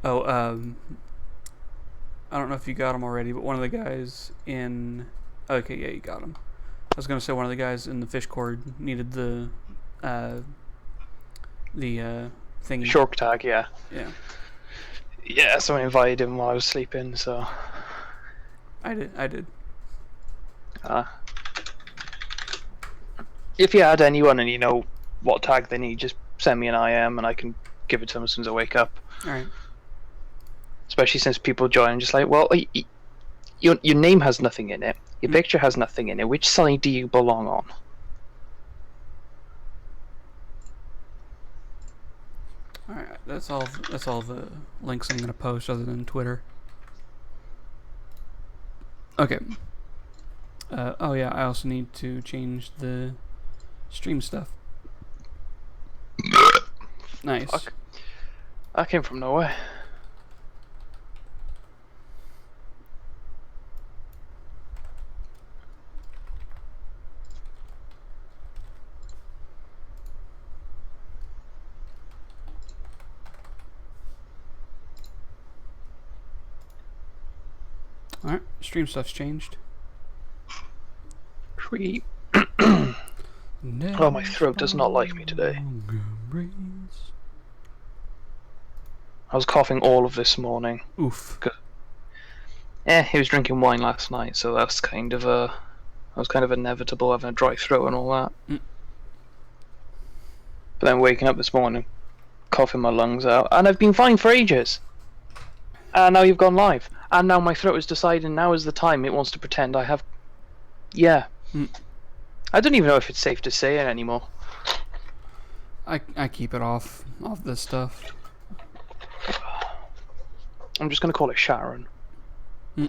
Oh, I don't know if you got him already, but one of the guys in. Okay, yeah, you got him. I was gonna say one of the guys in the fish cord needed uh, the thingy. Short tag, yeah. Yeah, Yeah, someone invited him while I was sleeping, so. I did. I did. Uh, if you had anyone and you know what tag they need, just send me an IM and I can give it to them as soon as I wake up. All right. Especially since people join just like, well, your name has nothing in it, your Mm. picture has nothing in it. Which side do you belong on? All right. That's all. That's all the links I'm gonna post, other than Twitter. Okay. Oh yeah, I also need to change the stream stuff. Nice. Fuck, that came from nowhere. All right. Stream stuff's changed. Sweet. Oh, my throat does not like me today. I was coughing all of this morning. Oof. He was drinking wine last night, so that's kind of inevitable, having a dry throat and all that. Mm. But then waking up this morning, coughing my lungs out, and I've been fine for ages. And now you've gone live, and now my throat is deciding now is the time it wants to pretend I have. Yeah. Mm. I don't even know if it's safe to say it anymore. I keep it off this stuff. I'm just gonna call it Sharon. Mm.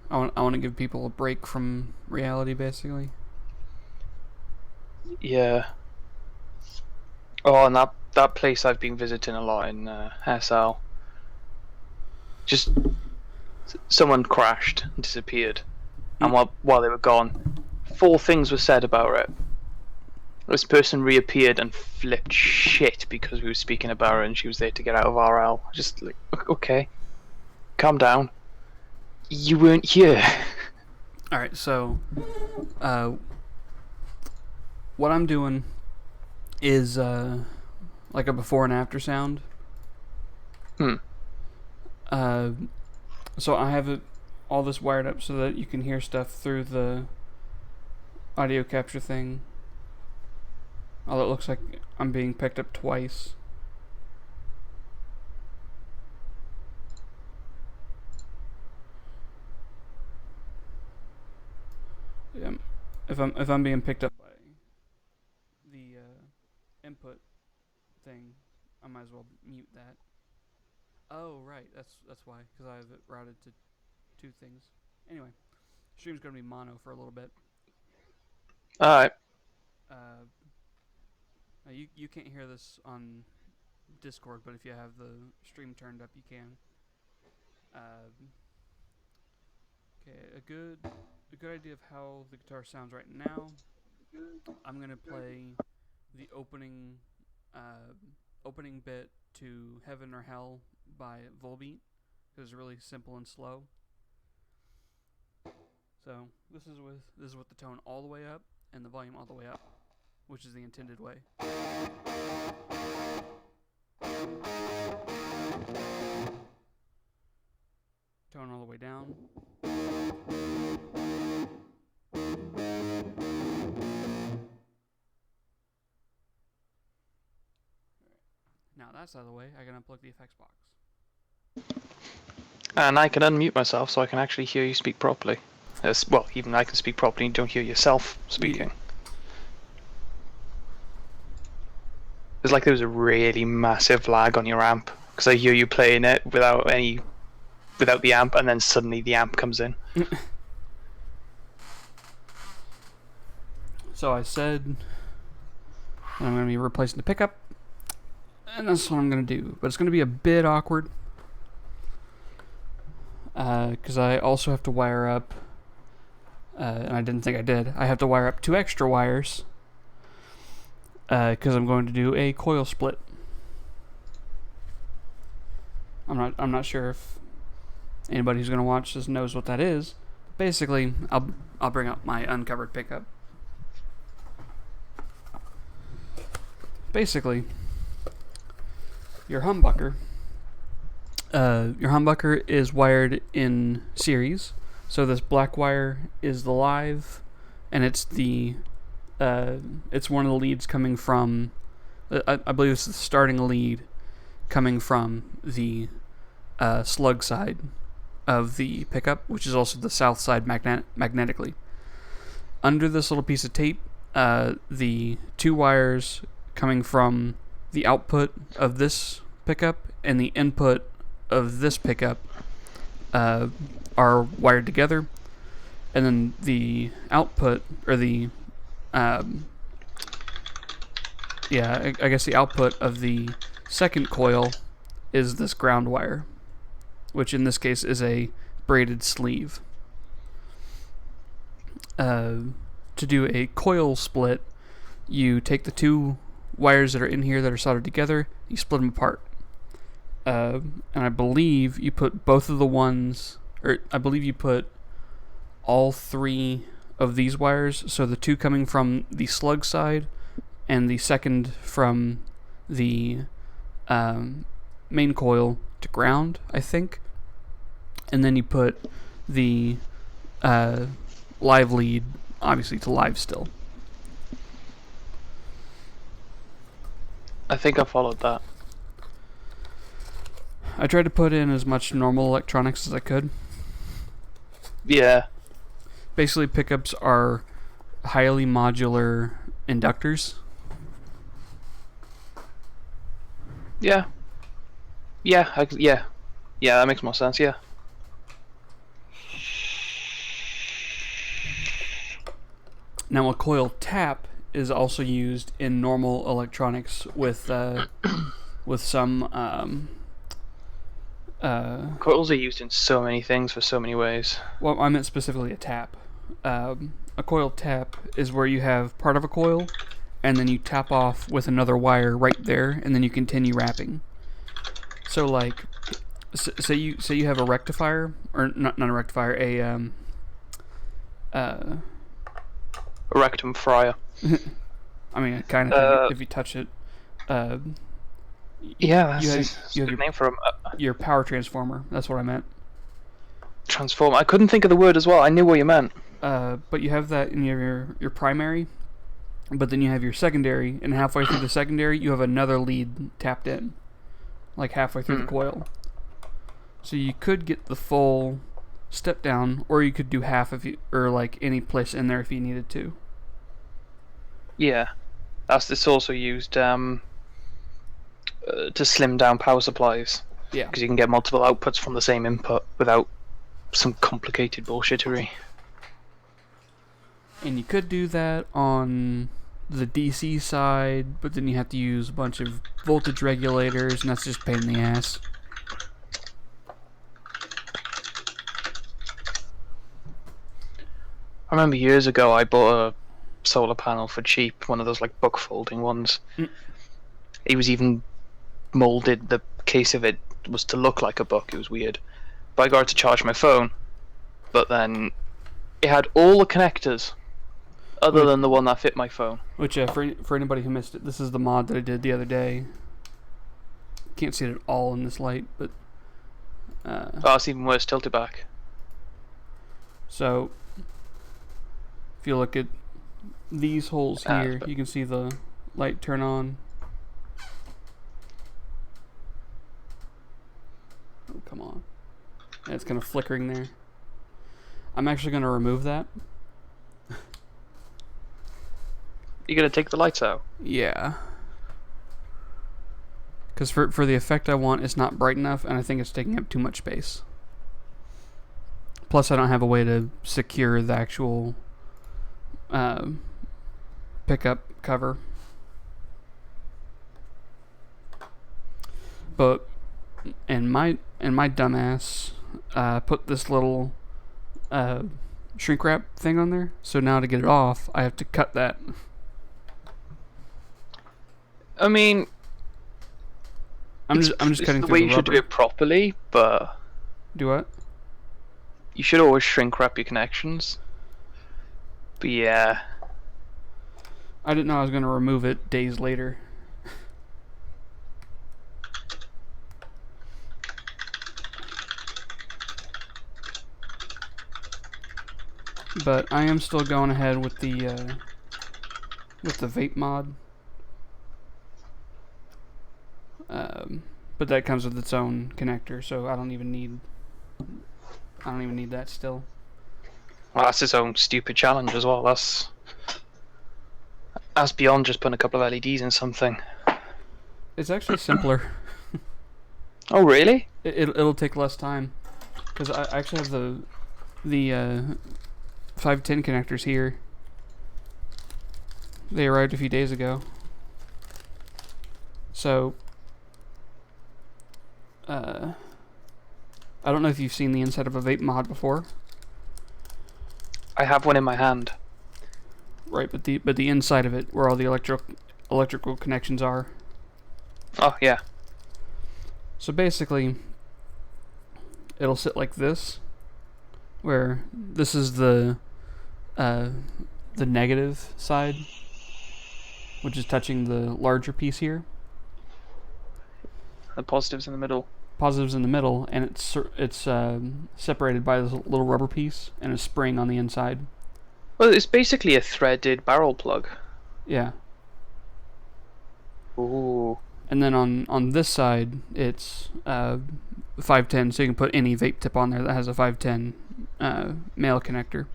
I want to give people a break from reality, basically. Yeah. Oh, and that place I've been visiting a lot in SL. Just someone crashed and disappeared, and while they were gone, 4 things were said about it. This person reappeared and flipped shit because we were speaking about her and she was there to get out of RL. Just like, okay, calm down. You weren't here. All right, so what I'm doing is like a before and after sound. So I have all this wired up so that you can hear stuff through the audio capture thing. Although it looks like I'm being picked up twice. Yeah, if I'm being picked up by the input thing, I might as well mute that. Oh right, that's why, because I have it routed to 2 things. Anyway, stream's gonna be mono for a little bit. Alright. You can't hear this on Discord, but if you have the stream turned up, you can. Okay, a good idea of how the guitar sounds right now. I'm gonna play the opening bit to "Heaven or Hell" by Volbeat. It's really simple and slow. So this is with the tone all the way up and the volume all the way up, which is the intended way. Tone all the way down. Now that's out of the way, I can unplug the effects box. And I can unmute myself so I can actually hear you speak properly. Well, even I can speak properly and you don't hear yourself speaking. Yeah. It's like there was a really massive lag on your amp, because I hear you playing it without the amp, and then suddenly the amp comes in. So I said that I'm going to be replacing the pickup, and that's what I'm going to do. But it's going to be a bit awkward, because I also have to wire up, and I didn't think I did. I have to wire up 2 extra wires because I'm going to do a coil split. I'm not sure if anybody who's going to watch this knows what that is. Basically, I'll bring up my uncovered pickup. Basically, your humbucker is wired in series. So this black wire is the live, and it's one of the leads coming from, I believe it's the starting lead coming from the slug side of the pickup, which is also the south side magnetically. Under this little piece of tape, the two wires coming from the output of this pickup and the input of this pickup are wired together, and then the output, or the I guess the output of the second coil is this ground wire, which in this case is a braided sleeve. To do a coil split, you take the two wires that are in here that are soldered together, you split them apart. And I believe you put both of the ones, or I believe you put all three of these wires, so the two coming from the slug side and the second from the main coil to ground, I think. And then you put the live lead, obviously, to live still. I think I followed that. I tried to put in as much normal electronics as I could. Yeah. Basically, pickups are highly modular inductors. Yeah. Yeah, that makes more sense, yeah. Now, a coil tap is also used in normal electronics with some coils are used in so many things for so many ways. Well, I meant specifically a tap. A coil tap is where you have part of a coil, and then you tap off with another wire right there, and then you continue wrapping. So, like, say you have a rectifier, or not a rectifier, A rectum fryer. I mean, kind of, if you touch it. Yeah, you that's a good name for them. Your power transformer. That's what I meant. Transformer. I couldn't think of the word as well. I knew what you meant. But you have that in your primary, but then you have your secondary, and halfway through the secondary, you have another lead tapped in, like halfway through the coil. So you could get the full step down, or you could do half if you, or like any place in there if you needed to. Yeah, it's also used to slim down power supplies. Yeah, because you can get multiple outputs from the same input without some complicated bullshittery. And you could do that on the DC side, but then you have to use a bunch of voltage regulators, and that's just a pain in the ass. I remember years ago I bought a solar panel for cheap, one of those like book folding ones. It was even molded, the case of it was to look like a book. It was weird. But I got it to charge my phone, but then it had all the connectors other than the one that fit my phone. Which, for anybody who missed it, this is the mod that I did the other day. Can't see it at all in this light, but Oh, it's even worse, tilted back. So if you look at these holes here, you can see the light turn on. Oh, come on. And it's kind of flickering there. I'm actually going to remove that. You gonna take the lights out? Yeah. Because for the effect I want, it's not bright enough, and I think it's taking up too much space. Plus, I don't have a way to secure the actual pickup cover. But and my dumbass put this little shrink wrap thing on there. So now to get it off, I have to cut that. I mean, I'm just it's cutting the through way the you should do rubber. it properly, but Do what? you should always shrink wrap your connections. But yeah, I didn't know I was gonna remove it days later. But I am still going ahead with the vape mod. But that comes with its own connector, so I don't even need that still. well, that's its own stupid challenge as well. That's beyond just putting a couple of LEDs in something. It's actually simpler. Oh really? It'll take less time because I actually have the 510 connectors here. They arrived a few days ago. So I don't know if you've seen the inside of a vape mod before. I have one in my hand. Right, but the inside of it, where all the electrical connections are. Oh yeah. So basically, it'll sit like this, where this is the negative side, which is touching the larger piece here. The positives in the middle. Positives in the middle, and it's separated by this little rubber piece and a spring on the inside. Well, it's basically a threaded barrel plug. Yeah. Ooh. And then on this side, it's 510, so you can put any vape tip on there that has a 510 male connector.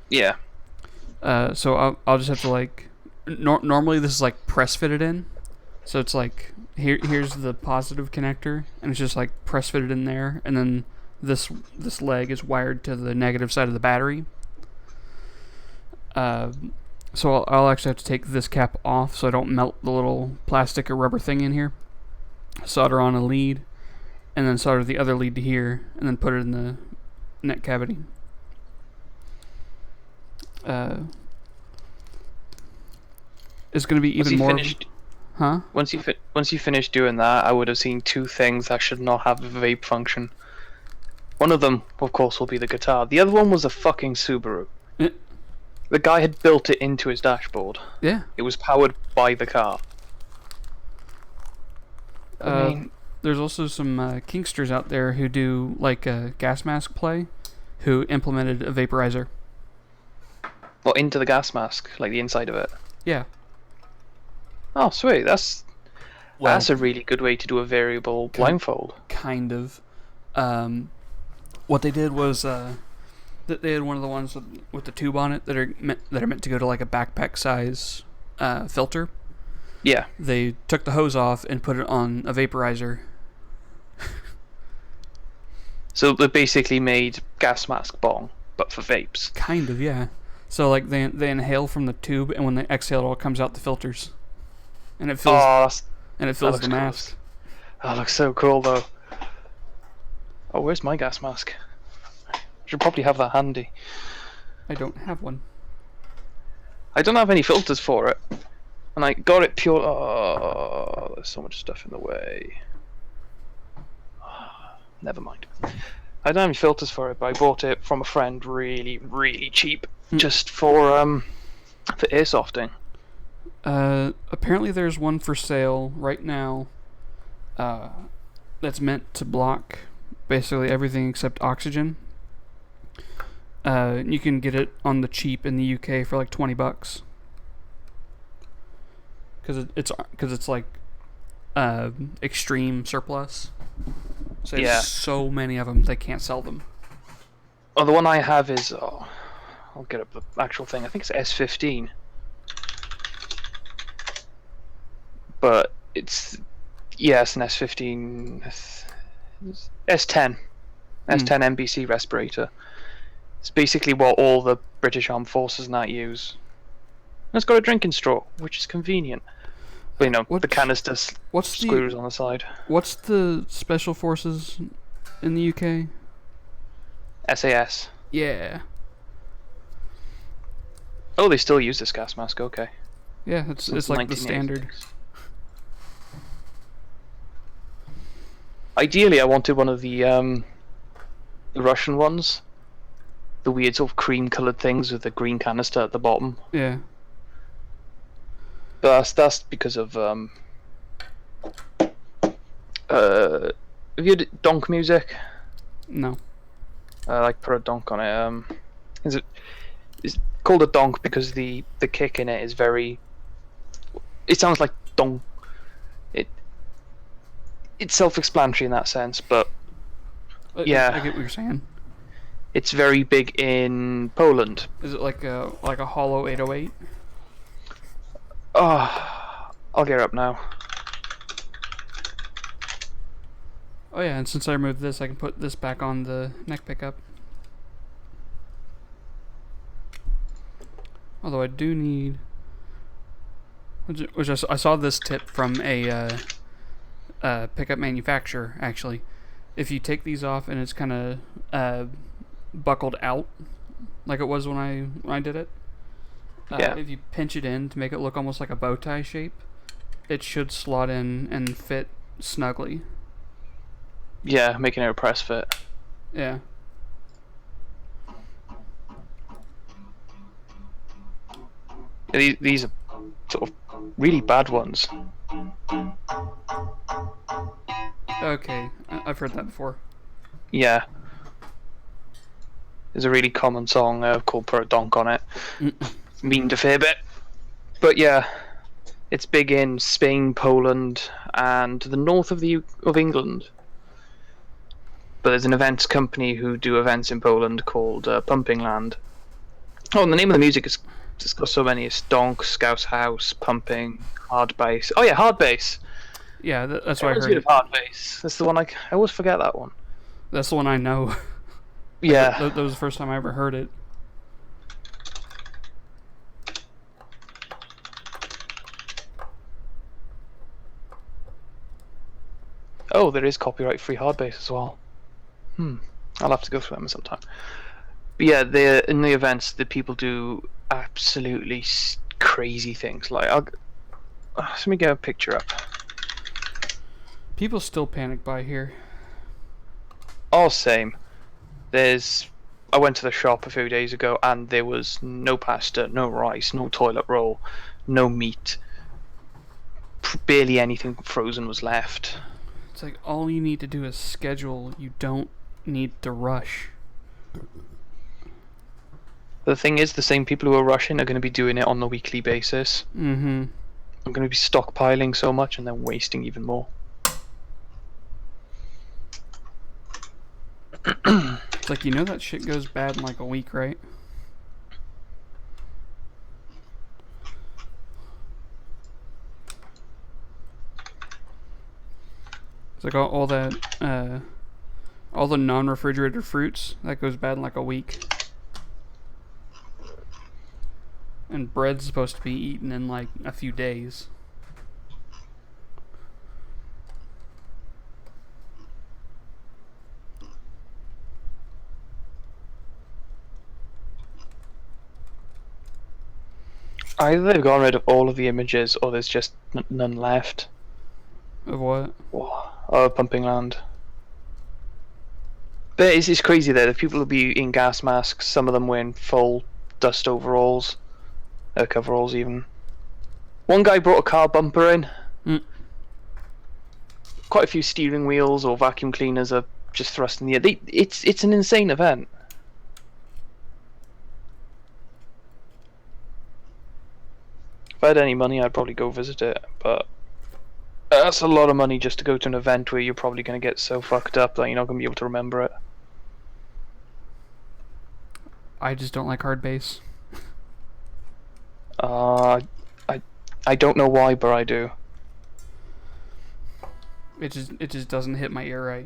Yeah. So I'll just have to like. Normally this is like press fitted in, so it's like here's the positive connector, and it's just like press fitted in there, and then this leg is wired to the negative side of the battery. So I'll actually have to take this cap off so I don't melt the little plastic or rubber thing in here. Solder on a lead, and then solder the other lead to here, and then put it in the neck cavity. It's going to be even more. Huh? Once you finish doing that, I would have seen two things that should not have a vape function. One of them, of course, will be the guitar. The other one was a fucking Subaru. The guy had built it into his dashboard. Yeah. It was powered by the car. I mean, there's also some kinksters out there who do like a gas mask play, who implemented a vaporizer. well, into the gas mask, like the inside of it. Yeah. Oh, sweet. That's Well, a really good way to do a variable blindfold. kind of. What they did was that they had one of the ones with the tube on it that are meant to go to like a backpack size filter. Yeah. They took the hose off and put it on a vaporizer. So they basically made gas mask bong, but for vapes. Kind of, yeah. So like they inhale from the tube, and when they exhale, it all comes out the filters, and it fills the mask. Cool. That looks so cool, though. Oh, where's my gas mask? I should probably have that handy. I don't have one. I don't have any filters for it, and I got it pure. Oh, there's so much stuff in the way. Never mind. I don't have any filters for it, but I bought it from a friend really, really cheap, just for airsofting. Apparently there's one for sale right now. That's meant to block basically everything except oxygen. You can get it on the cheap in the UK for like $20. Because it's like extreme surplus. So there's so many of them they can't sell them. Oh, the one I have is I'll get up the actual thing. I think it's S15. But it's an S15 S10 NBC respirator. It's basically what all the British Armed Forces and that use. And it's got a drinking straw, which is convenient. But the canister screws on the side. What's the Special Forces in the UK? SAS. Yeah. Oh, they still use this gas mask. Okay. Yeah, it's like the standard. Ideally, I wanted one of the Russian ones, the weird sort of cream-colored things with the green canister at the bottom. Yeah. But that's because of have you heard donk music? No. Like put a donk on it. Is it? It's called a donk because the kick in it is very. It sounds like donk. It it's self-explanatory in that sense, but yeah, I get what you're saying. it's very big in Poland. Is it like a hollow 808? Oh, I'll get it up now. Oh yeah, and since I removed this, I can put this back on the neck pickup. Although I do need, which I saw this tip from a pickup manufacturer actually. If you take these off and it's kind of buckled out, like it was when I did it. Yeah. If you pinch it in to make it look almost like a bow tie shape, it should slot in and fit snugly. Yeah, making it a press fit. Yeah. These are sort of really bad ones. Okay, I've heard that before. Yeah. There's a really common song called "Put a Donk on It." Memed a fair bit, but yeah, it's big in Spain, Poland, and the north of England. But there's an events company who do events in Poland called Pumping Land. Oh, and the name of the music is it's got so many. It's donk, scouse house, pumping, hard bass. Oh yeah, hard bass. Yeah, that's why I always heard good it. of hard bass. That's the one I always forget that one. That's the one I know. Yeah. That was the first time I ever heard it. Oh, there is copyright-free hard bass as well. I'll have to go through them sometime. But yeah, in the events, the people do absolutely crazy things. Like, let me get a picture up. People still panic buy here. All same. I went to the shop a few days ago, and there was no pasta, no rice, no toilet roll, no meat. Barely anything frozen was left. It's like all you need to do is schedule. You don't need to rush. The thing is, the same people who are rushing are going to be doing it on a weekly basis. Mm-hmm. I'm going to be stockpiling so much and then wasting even more. It's like, you know that shit goes bad in like a week, right? It's like all that, all the non-refrigerated fruits, that goes bad in like a week. And bread's supposed to be eaten in like a few days. Either they've gotten rid of all of the images or there's just none left. Of what? Pumping Land. But it's crazy there. The people will be in gas masks, some of them wearing full dust overalls. Coveralls even. One guy brought a car bumper in. Quite a few steering wheels or vacuum cleaners are just thrust in the air. It's an insane event. If I had any money, I'd probably go visit it, but that's a lot of money just to go to an event where you're probably going to get so fucked up that you're not going to be able to remember it. I just don't like hard bass. I don't know why, but I do. It just doesn't hit my ear right.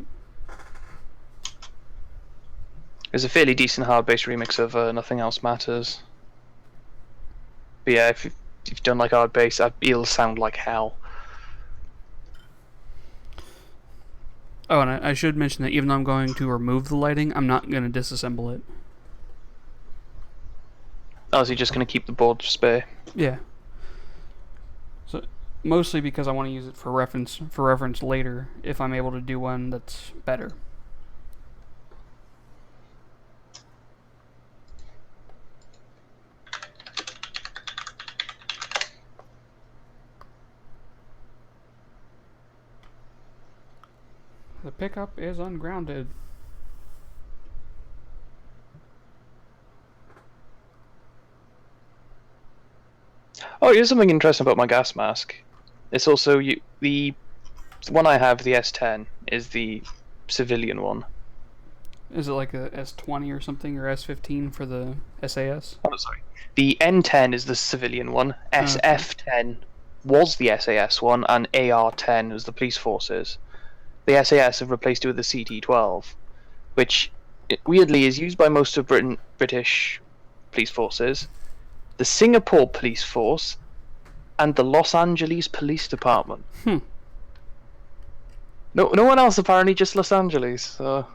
There's a fairly decent hard bass remix of Nothing Else Matters. But yeah, if you don't like hard bass, it'll sound like hell. Oh, and I should mention that even though I'm going to remove the lighting, I'm not going to disassemble it. Oh, is he just going to keep the board spare? Yeah. So Mostly because I want to use it for reference later if I'm able to do one that's better. The pickup is ungrounded. Oh, here's something interesting about my gas mask. It's also the one I have, the S10, is the civilian one. Is it like a S20 or something, or S15 for the SAS? Oh, sorry. The N10 is the civilian one. Oh, okay. SF10 was the SAS one, and AR10 was the police forces. The SAS have replaced it with the CT12, which weirdly is used by most of British police forces, the Singapore police force, and the Los Angeles Police Department. Hmm. No one else apparently, just Los Angeles. So.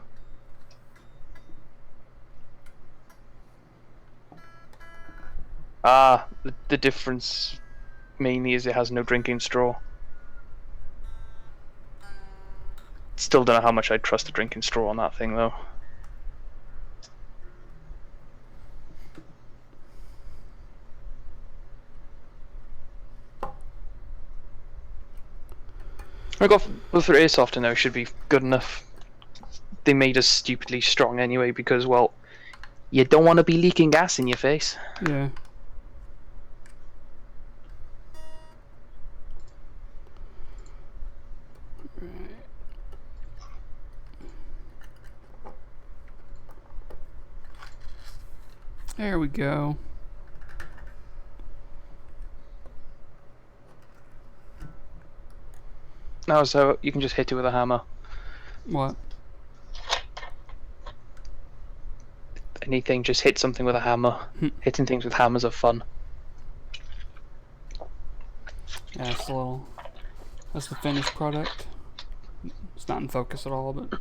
The difference mainly is it has no drinking straw. Still don't know how much I'd trust a drinking straw on that thing though. I got for airsoft now should be good enough. They made us stupidly strong anyway because, well, you don't want to be leaking gas in your face. Yeah. There we go. Now, so you can just hit it with a hammer. What? Anything, just hit something with a hammer. Hitting things with hammers are fun. Yeah, it's a little. That's the finished product. It's not in focus at all, but.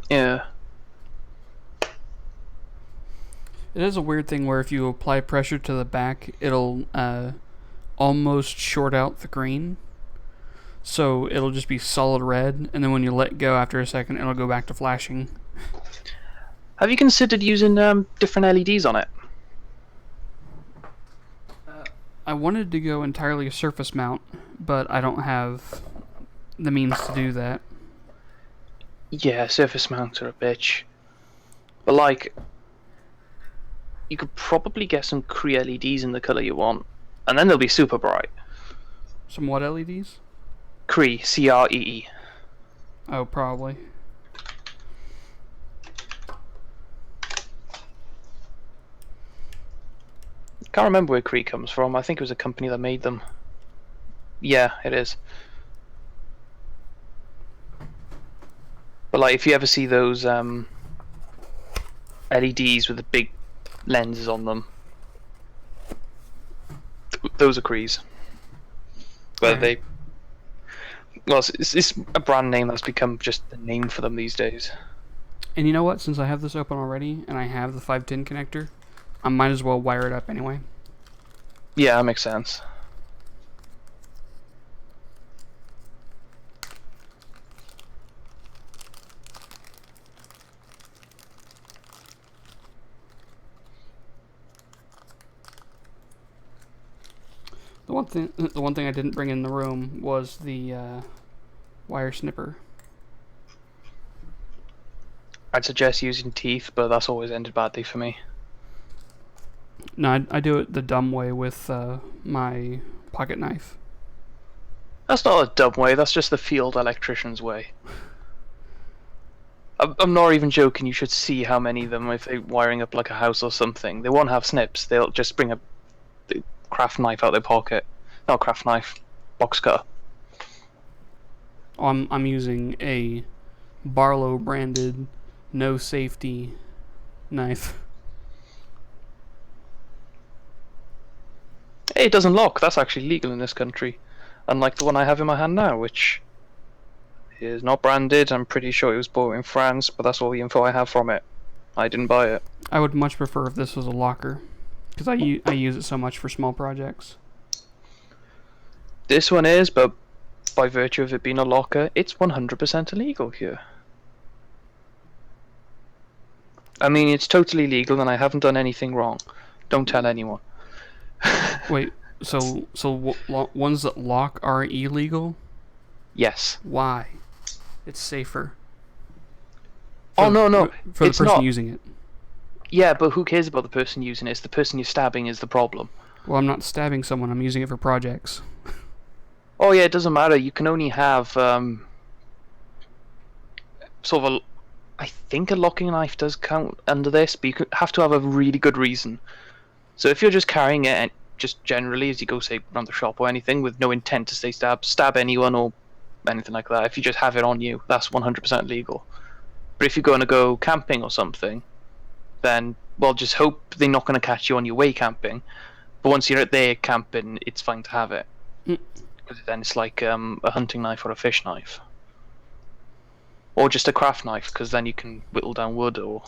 Yeah. It is a weird thing where if you apply pressure to the back, it'll almost short out the green. So it'll just be solid red, and then when you let go after a second, it'll go back to flashing. Have you considered using different LEDs on it? I wanted to go entirely surface mount, but I don't have the means to do that. Yeah, surface mounts are a bitch. But like, you could probably get some Cree LEDs in the color you want, and then they'll be super bright. Some what LEDs? Cree, CREE. Oh, probably. Can't remember where Cree comes from. I think it was a company that made them. Yeah, it is. But like, if you ever see those LEDs with the big lenses on them, those are Crees. But they, well, it's a brand name that's become just the name for them these days. And you know what? Since I have this open already, and I have the 510 connector, I might as well wire it up anyway. Yeah, that makes sense. The one thing I didn't bring in the room was the wire snipper. I'd suggest using teeth, but that's always ended badly for me. No, I do it the dumb way with my pocket knife. That's not a dumb way, that's just the field electrician's way. I'm not even joking, you should see how many of them, if they're wiring up like a house or something, they won't have snips, they'll just bring a craft knife out their pocket. Not craft knife, box cutter. I'm using a Barlow branded no safety knife. Hey, it doesn't lock, that's actually legal in this country. Unlike the one I have in my hand now, which is not branded. I'm pretty sure it was bought in France, but that's all the info I have from it. I didn't buy it. I would much prefer if this was a locker, because I use it so much for small projects. This one is, but by virtue of it being a locker, it's 100% illegal here. I mean, it's totally legal, and I haven't done anything wrong. Don't tell anyone. Wait, ones that lock are illegal? Yes. Why? It's safer. Oh no, For the it's person not. using it. Yeah, but who cares about the person using it? It's the person you're stabbing is the problem. Well, I'm not stabbing someone. I'm using it for projects. Oh yeah, it doesn't matter. You can only have sort of a. I think a locking knife does count under this, but you have to have a really good reason. So if you're just carrying it and just generally as you go, say, around the shop or anything, with no intent to say stab anyone or anything like that, if you just have it on you, that's 100% legal. But if you're going to go camping or something, then, well, just hope they're not going to catch you on your way camping. But once you're there camping, it's fine to have it. Because then it's like a hunting knife or a fish knife. Or just a craft knife, because then you can whittle down wood or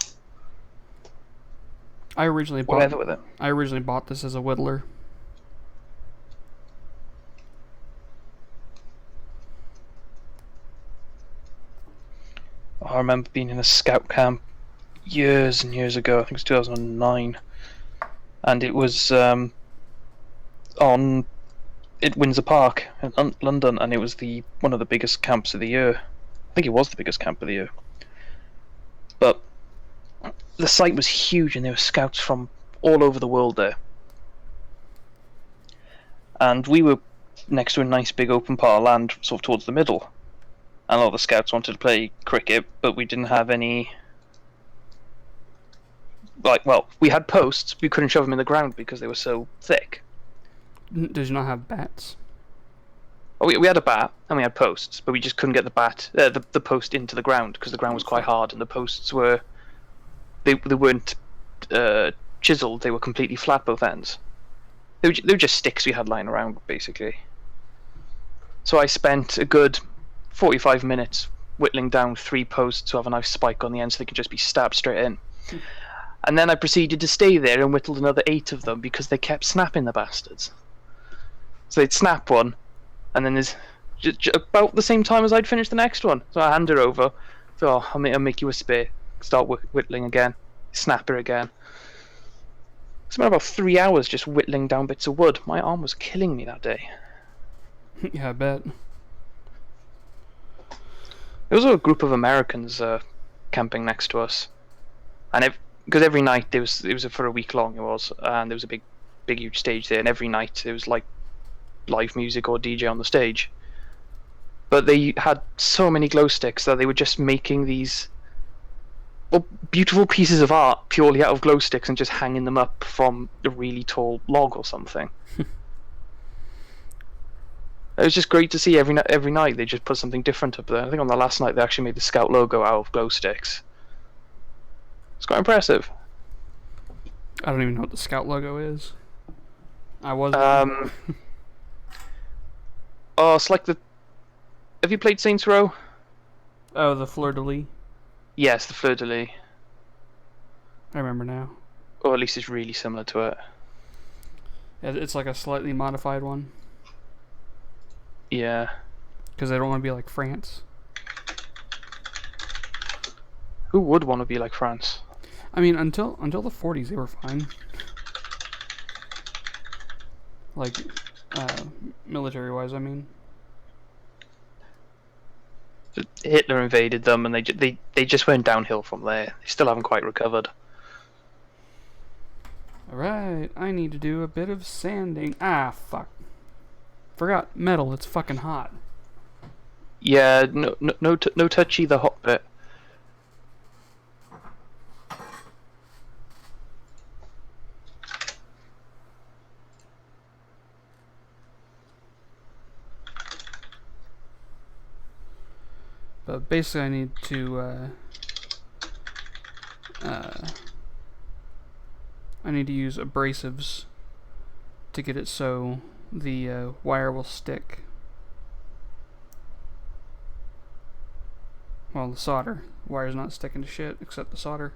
I originally whatever with it. bought this as a whittler. I remember being in a scout camp years and years ago. I think it was 2009, and it was on at Windsor Park in London, and it was one of the biggest camps of the year. I think it was the biggest camp of the year. But the site was huge, and there were scouts from all over the world there. And we were next to a nice big open part of land, sort of towards the middle. And all the scouts wanted to play cricket, but we didn't have any. We had posts, we couldn't shove them in the ground because they were so thick. Does you not have bats? Oh, we had a bat and we had posts, but we just couldn't get the post into the ground because the ground was quite hard and the posts were they weren't chiseled; they were completely flat both ends. They were just sticks we had lying around basically. So I spent a good 45 minutes whittling down 3 posts to have a nice spike on the end so they could just be stabbed straight in. And then I proceeded to stay there and whittled another 8 of them because they kept snapping, the bastards. So they'd snap one, and then there's about the same time as I'd finish the next one. So I hand her over. So I'll make you a spare. Start whittling again. Snap her again. Spent about 3 hours just whittling down bits of wood. My arm was killing me that day. Yeah, I bet. There was a group of Americans camping next to us, and because every night it was for a week long, and there was a big huge stage there, and every night there was like live music or DJ on the stage. But they had so many glow sticks that they were just making these beautiful pieces of art purely out of glow sticks and just hanging them up from a really tall log or something. It was just great to see every night they just put something different up there. I think on the last night they actually made the Scout logo out of glow sticks. It's quite impressive. I don't even know what the Scout logo is. It's like the. Have you played Saints Row? Oh, the fleur de lis. Yes, the fleur de lis. I remember now. Or at least it's really similar to it. Yeah, it's like a slightly modified one. Yeah. Because they don't want to be like France. Who would want to be like France? I mean, until the 40s, they were fine. Like, military-wise, I mean. Hitler invaded them, and they just went downhill from there. They still haven't quite recovered. Alright, I need to do a bit of sanding. Ah, fuck. Forgot metal, it's fucking hot. Yeah, no touchy the hot bit. But basically I need to, I need to use abrasives to get it so the wire will stick. Well, the solder. The wire's not sticking to shit except the solder.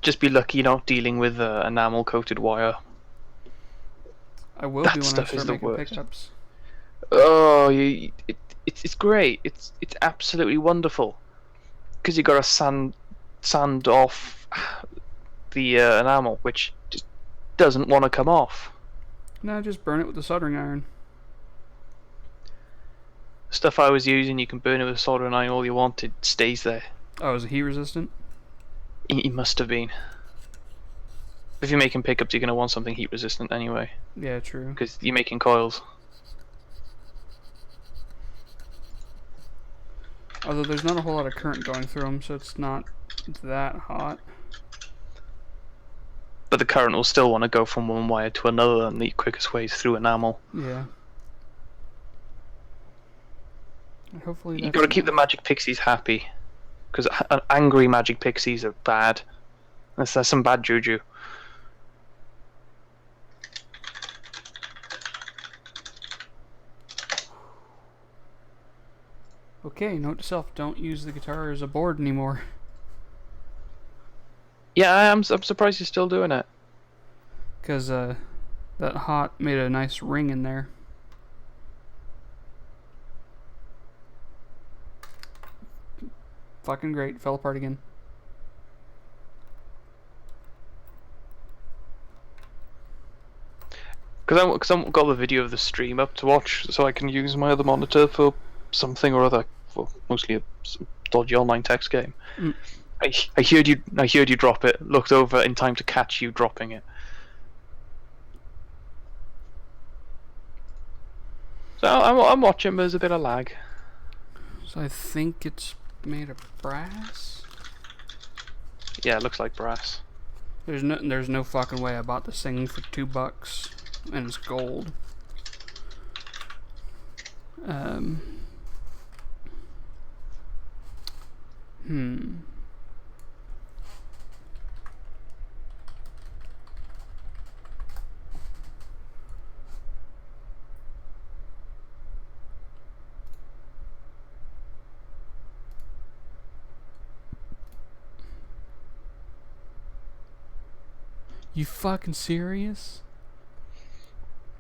just be lucky you're not dealing with enamel coated wire. I will be That when I stuff is start the making worst. pickups. Oh, it's great. It's absolutely wonderful because you got to sand off the enamel, which just doesn't want to come off. No, just burn it with a soldering iron. Stuff I was using, you can burn it with a soldering iron all you want. It stays there. Oh, is it heat resistant? It must have been. If you're making pickups, you're going to want something heat resistant anyway, Yeah, true. because you're making coils. Although there's not a whole lot of current going through them, so it's not that hot. But the current will still want to go from one wire to another, and the quickest way is through enamel. Yeah. Hopefully that's You got to keep the magic pixies happy, because angry magic pixies are bad. That's some bad juju. Okay, note to self, don't use the guitar as a board anymore. Yeah, I'm surprised you're still doing it. Because that hot made a nice ring in there. Fucking great. Fell apart again. Because I got the video of the stream up to watch, so I can use my other monitor for something or other, for mostly a dodgy online text game. Mm. I heard you drop it. Looked over in time to catch you dropping it. So I'm watching, but there's a bit of lag. So I think it's made of brass. Yeah, it looks like brass. There's no fucking way I bought this thing for $2 and it's gold. You fucking serious?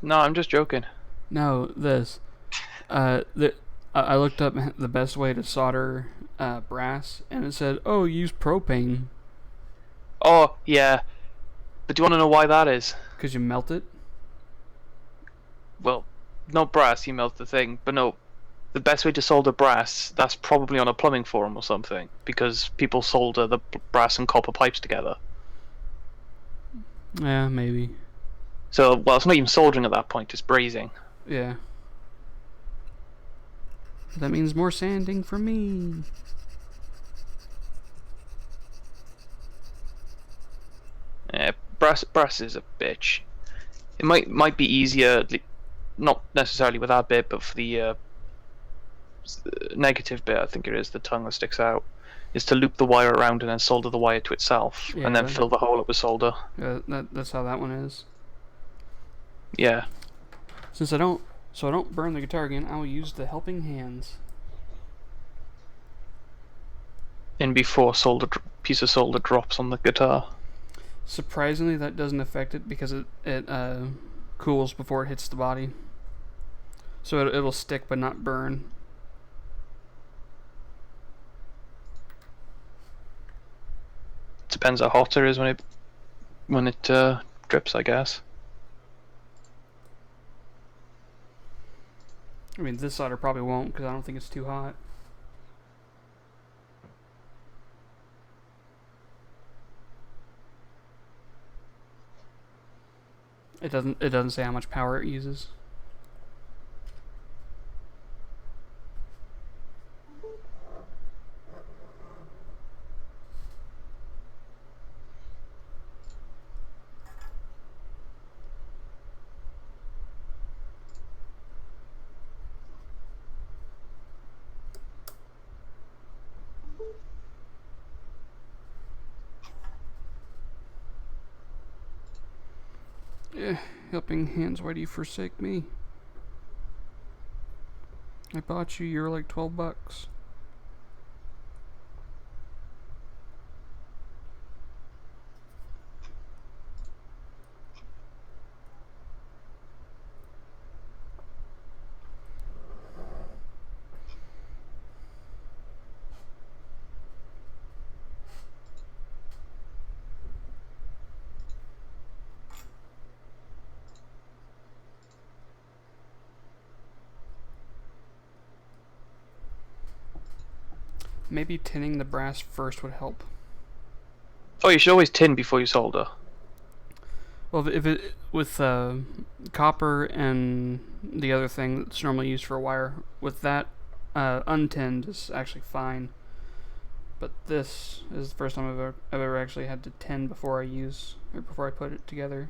No, I'm just joking. No, this. I looked up the best way to solder brass, and it said, "Oh, use propane." Oh yeah, but do you want to know why that is? Cause you melt it. Well, not brass, you melt the thing, but no. The best way to solder brass, that's probably on a plumbing forum or something, because people solder the brass and copper pipes together. Yeah, maybe. So, well, it's not even soldering at that point, it's brazing. Yeah. That means more sanding for me. Yeah, brass is a bitch. It might be easier, not necessarily with that bit, but for the negative bit, I think it is, the tongue that sticks out, is to loop the wire around and then solder the wire to itself, Yeah, and then fill the hole up with solder. That's how that one is. Yeah. Since I don't burn the guitar again, I will use the helping hands. In before piece of solder drops on the guitar. Surprisingly, that doesn't affect it because it cools before it hits the body. So it'll stick but not burn. Depends how hot it is when it drips, I guess. I mean, this solder probably won't because I don't think it's too hot. It doesn't say how much power it uses. Helping hands, why do you forsake me? I bought you, you're like $12. Maybe tinning the brass first would help. Oh, you should always tin before you solder. Well, if it with copper and the other thing that's normally used for a wire, with that untinned is actually fine. But this is the first time I've ever actually had to tin before I put it together.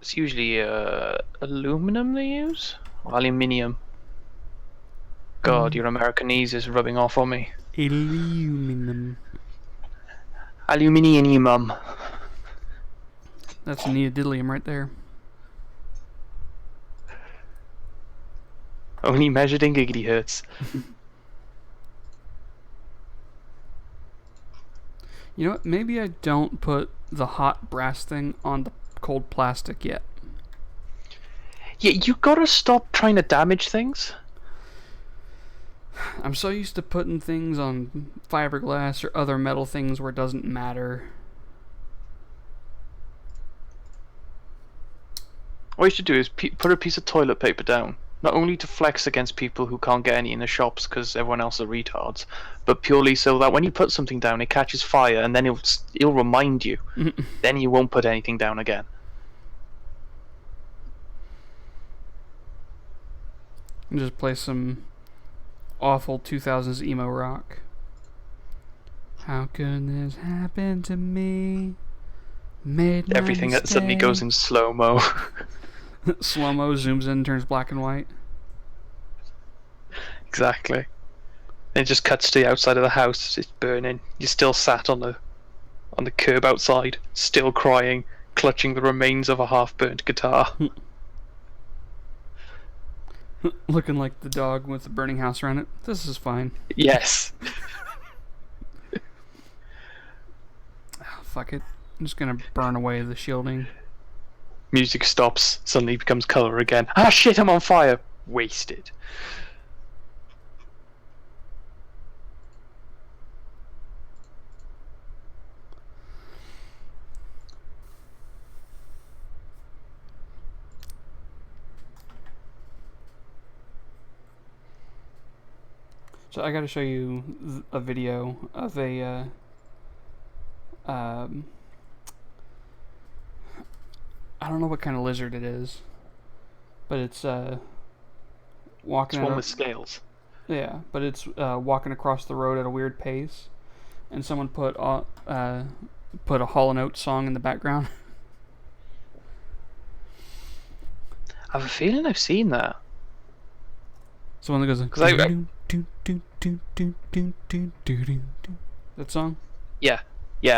It's usually aluminum they use? Or aluminium. God, your Americanese is rubbing off on me. Aluminum. Aluminium. That's neodymium right there. Only measured in giggity hertz. You know what? Maybe I don't put the hot brass thing on the cold plastic yet. Yeah, you gotta stop trying to damage things. I'm so used to putting things on fiberglass or other metal things where it doesn't matter. What you should do is put a piece of toilet paper down. Not only to flex against people who can't get any in the shops because everyone else are retards, but purely so that when you put something down, it catches fire and then it'll remind you. Then you won't put anything down again. And just play some awful 2000s emo rock. How could this happen to me? Made my Everything that suddenly mistake. goes in slow-mo. Slow-mo zooms in, turns black and white. Exactly. It just cuts to the outside of the house. It's burning. You're still sat on the curb outside, still crying, clutching the remains of a half-burnt guitar. Looking like the dog with the burning house around it. This is fine. Yes. Oh, fuck it. I'm just gonna burn away the shielding. Music stops, suddenly becomes colour again. Ah shit, I'm on fire! Wasted. So I gotta show you a video of a I don't know what kind of lizard it is, but it's walking. It's one with scales. Yeah, but it's walking across the road at a weird pace, and someone put a Hall & Oates song in the background. I have a feeling I've seen that. So one that goes. That song. Yeah,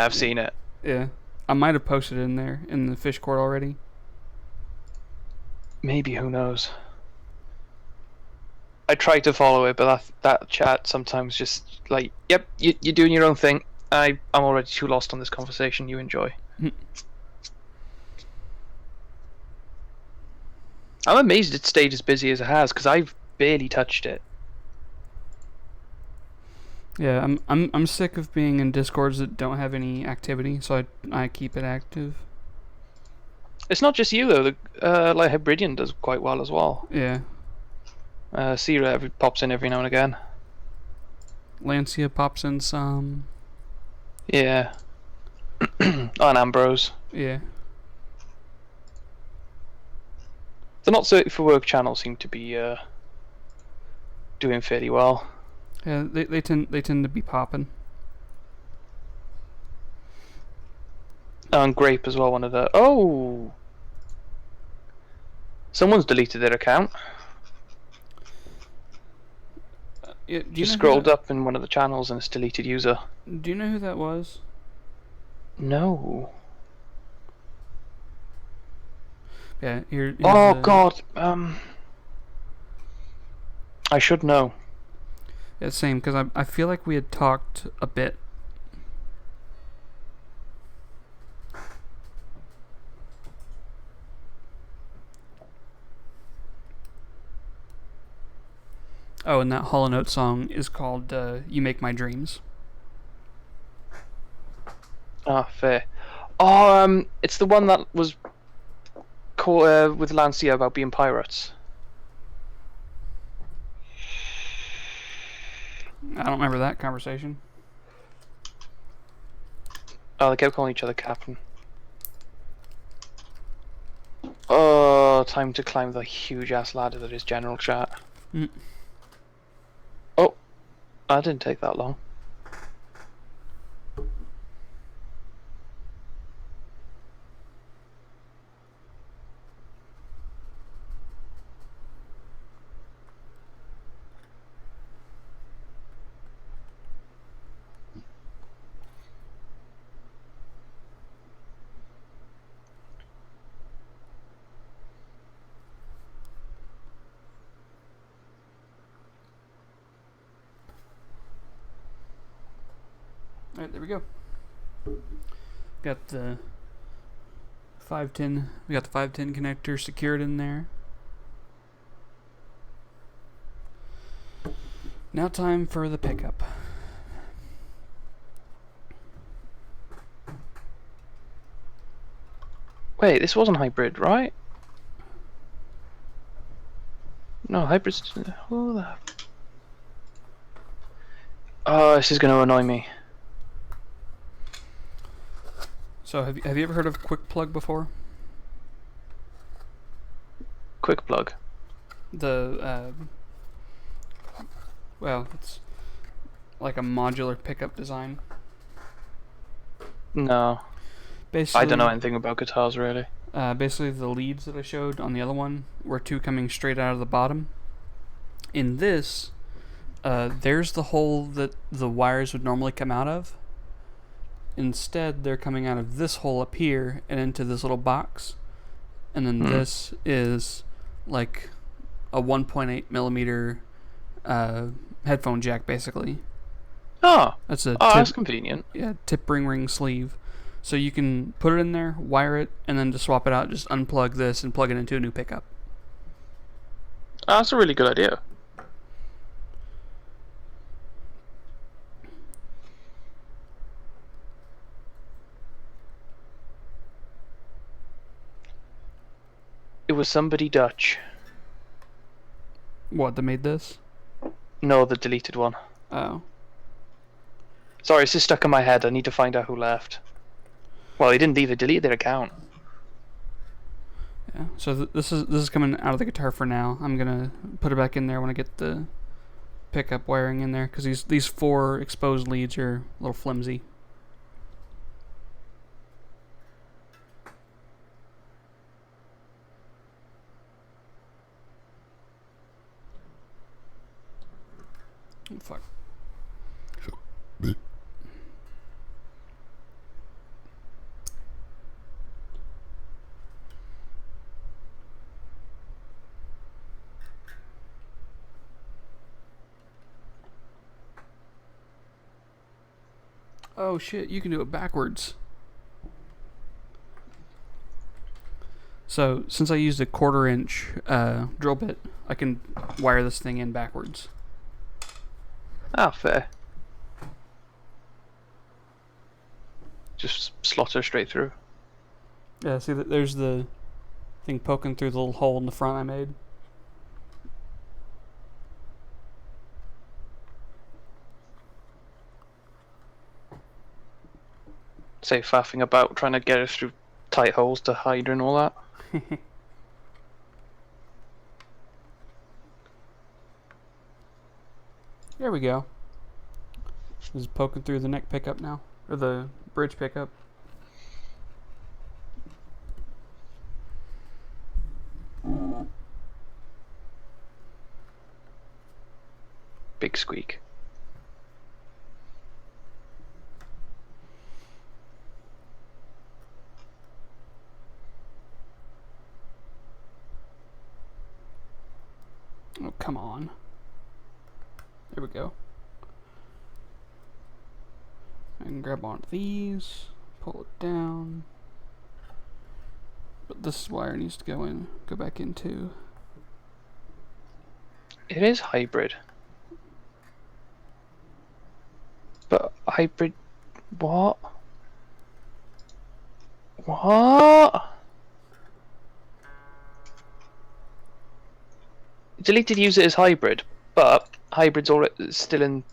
I've seen it. Yeah, I might have posted it in there in the fish court already. Maybe, who knows? I try to follow it, but that chat sometimes just like, yep, you're doing your own thing. I'm already too lost on this conversation. You enjoy. I'm amazed it stayed as busy as it has because I've barely touched it. Yeah, I'm sick of being in discords that don't have any activity, so I keep it active. It's not just you though. Like Hebridean does quite well as well. Yeah. Sierra pops in every now and again. Lancia pops in some. Yeah. And Ambrose. Yeah. The Not Certain for Work channel seem to be doing fairly well. Yeah, they tend to be popping. And Grape as well, one of the... Oh! Someone's deleted their account. Yeah, Just scrolled up in one of the channels and it's deleted user. Do you know who that was? No. Yeah, here's Oh god, I should know. Yeah, same, because I feel like we had talked a bit. Oh, and that Hall & Oates song is called You Make My Dreams. Ah, fair. Oh, it's the one that was with Lancia about being pirates. I don't remember that conversation. Oh, they kept calling each other Captain. Oh, time to climb the huge ass ladder that is general chat. Mm. Oh, that didn't take that long. Alright, there we go. Got the 510. We got the 510 connector secured in there. Now time for the pickup. Wait, this wasn't hybrid, right? No, hybrid's... Who the... Oh, this is going to annoy me. So have you ever heard of Quick Plug before? Quick plug. The well, it's like a modular pickup design. No. Basically, I don't know anything about guitars, really. Basically, the leads that I showed on the other one were two coming straight out of the bottom. In this, there's the hole that the wires would normally come out of. Instead, they're coming out of this hole up here and into this little box. And then this is like a 1.8 millimeter headphone jack, basically. Oh, That's a that's convenient. Yeah, tip ring sleeve. So you can put it in there, wire it, and then to swap it out, just unplug this and plug it into a new pickup. Oh, that's a really good idea. It was somebody Dutch. What, that made this? No, the deleted one. Oh. Sorry, it's just stuck in my head. I need to find out who left. Well, they didn't leave. They deleted their account. Yeah. So this is coming out of the guitar for now. I'm gonna put it back in there when I get the pickup wiring in there, because these 4 exposed leads are a little flimsy. Oh, fuck. Oh shit, you can do it backwards. So, since I used a 1/4 inch drill bit, I can wire this thing in backwards. Ah, fair. Just slot her straight through. Yeah, see, there's the thing poking through the little hole in the front I made. Say faffing about trying to get her through tight holes to hide her and all that. There we go. This is poking through the neck pickup now, or the bridge pickup. Big squeak. Oh, come on. There we go. I can grab onto these, pull it down. But this wire needs to go back in too. It is hybrid. But hybrid... What? What? Deleted use it as hybrid, but hybrid's still in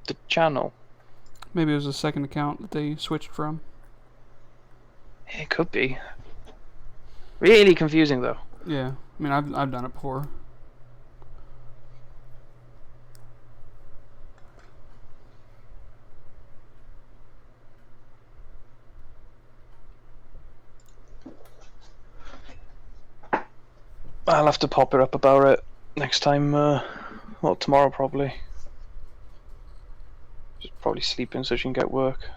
the channel. Maybe it was a second account that they switched from. It could be. Really confusing though. Yeah, I mean, I've done it before. I'll have to pop her up about it next time. Well, tomorrow probably. She's probably sleeping so she can get work.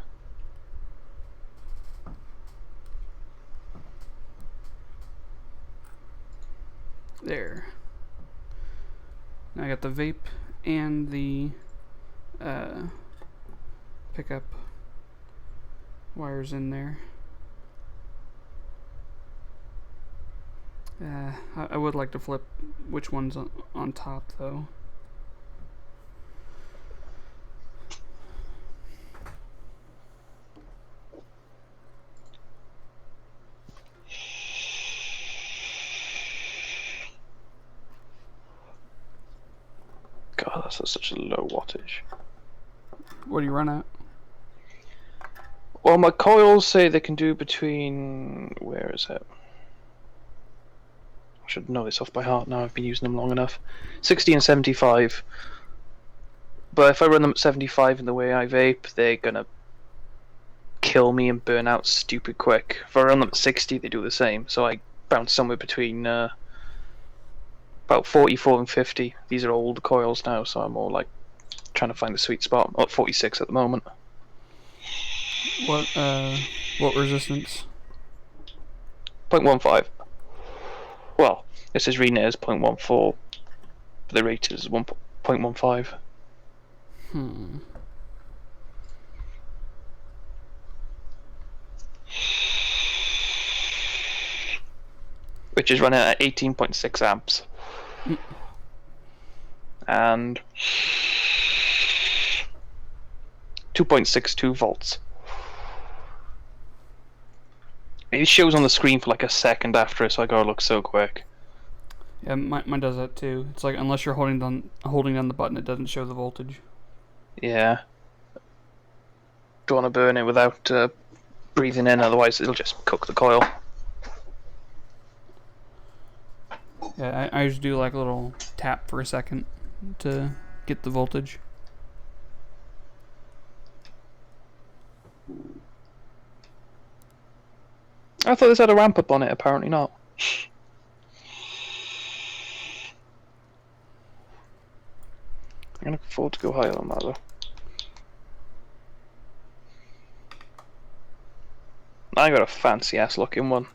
There. Now I got the vape and the pickup wires in there. I would like to flip which one's on top though. God, that's such a low wattage. What do you run at? Well, my coils say they can do between... Where is it? I should know this off by heart now, I've been using them long enough. 60 and 75. But if I run them at 75 in the way I vape, they're gonna kill me and burn out stupid quick. If I run them at 60, they do the same. So I bounce somewhere between about 44 and 50. These are old coils now, so I'm more like trying to find the sweet spot. I'm at 46 at the moment. What resistance? 0.15. Well, this is reading it as 0.14, but the rate is 1.15. Which is running at 18.6 amps. And 2.62 volts. It shows on the screen for like a second after it, so I gotta look so quick. Yeah, mine does that too. It's like unless you're holding down the button, it doesn't show the voltage. Yeah. Don't want to burn it without breathing in, otherwise it'll just cook the coil. Yeah, I just do like a little tap for a second to get the voltage. I thought this had a ramp up on it, apparently not. I can afford to go higher on that though. I got a fancy ass looking one.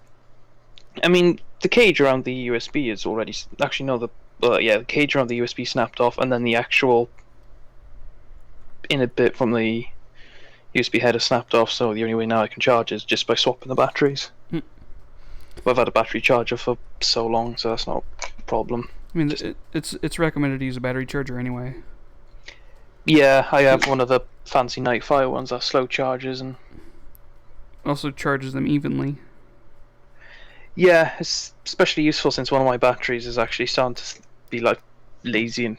I mean, the cage around the USB is already... Actually, no, the cage around the USB snapped off, and then the actual inner bit from the USB header snapped off, so the only way now I can charge is just by swapping the batteries. I've had a battery charger for so long, so that's not a problem. I mean, it's recommended to use a battery charger anyway. Yeah, I have one of the fancy Nightfire ones that slow charges, and also charges them evenly. yeah, it's especially useful since one of my batteries is actually starting to be like lazy and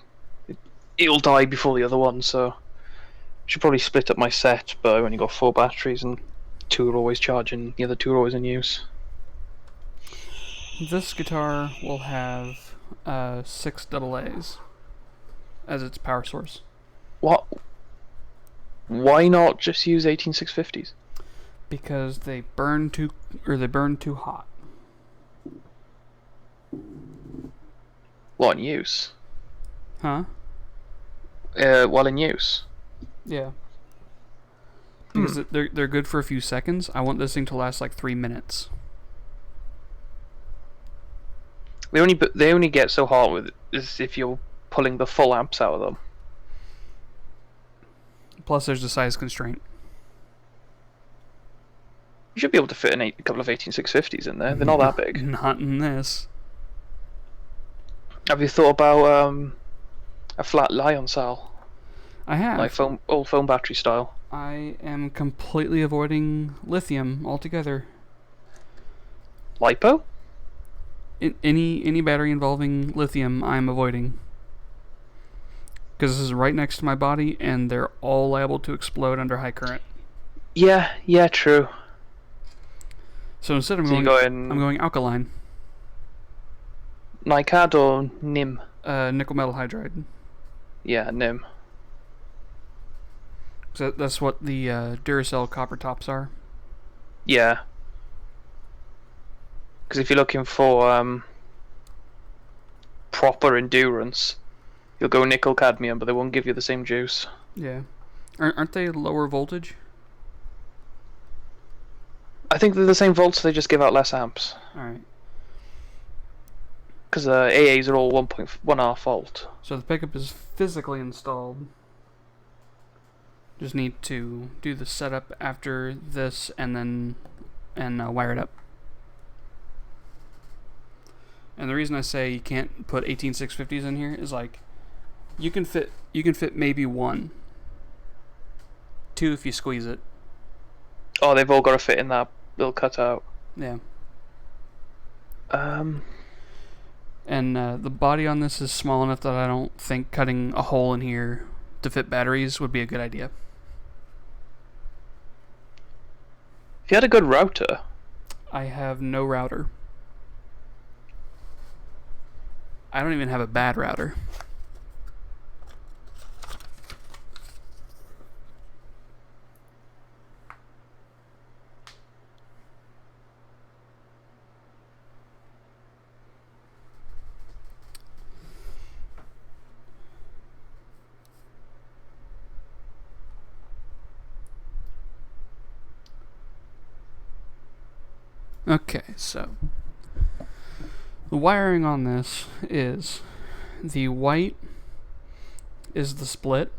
it'll die before the other one, so I should probably split up my set, but I've only got 4 batteries and 2 are always charging, the other 2 are always in use. This guitar will have 6 AA's as its power source. What? Why not just use 18650s? Because they burn too hot. What, in use? Huh? While in use? Yeah. Because they're good for a few seconds. I want this thing to last like 3 minutes. They only get so hot with is if you're pulling the full amps out of them. Plus, there's a size constraint. You should be able to fit a couple of 18650s in there. They're not that big. Not in this. Have you thought about a flat Lion cell? I have. Like old phone battery style. I am completely avoiding lithium altogether. LiPo? Any battery involving lithium, I'm avoiding. Because this is right next to my body, and they're all liable to explode under high current. Yeah, true. So instead, So I'm going alkaline. NiCad or NIM? Nickel metal hydride. Yeah, NIM. So that's what the Duracell copper tops are. Yeah. Because if you're looking for proper endurance, you'll go nickel cadmium, but they won't give you the same juice. Yeah. Aren't they lower voltage? I think they're the same volts, they just give out less amps. Alright. Because AAs are all 1.5 volt. So the pickup is physically installed. Just need to do the setup after this and wire it up. And the reason I say you can't put 18650s in here is like you can fit maybe 1, 2 if you squeeze it. Oh, they've all got to fit in that little cutout. Yeah. And the body on this is small enough that I don't think cutting a hole in here to fit batteries would be a good idea. if you had a good router. I have no router. I don't even have a bad router. Okay, so the wiring on this is the white is the split,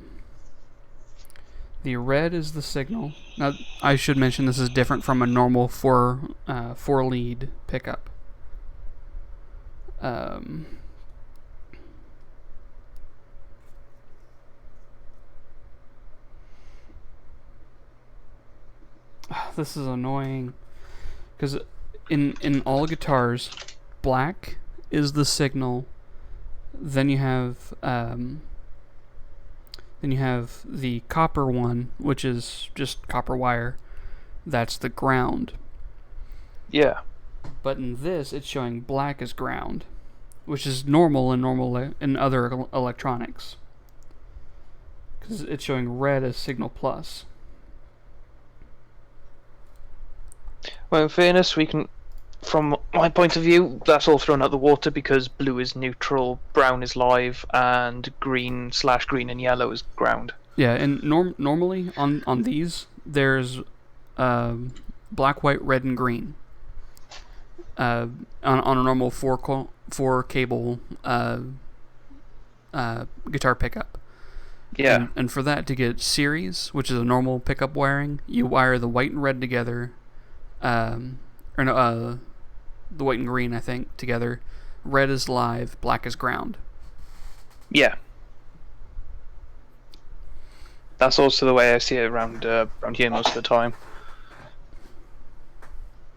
the red is the signal. Now, I should mention this is different from a normal four lead pickup. This is annoying because in all guitars, black is the signal. Then you have the copper one, which is just copper wire. That's the ground. Yeah. But in this, it's showing black as ground, which is normal in other electronics. Because it's showing red as signal plus. Well, in fairness, we can, from my point of view, that's all thrown out the water because blue is neutral, brown is live, and green/green and yellow is ground. Yeah, and normally on these, there's black, white, red, and green. On a normal four cable guitar pickup. Yeah. And for that to get series, which is a normal pickup wiring, you wire the white and red together. The white and green, I think, together. Red is live, black is ground. Yeah. That's also the way I see it around here most of the time.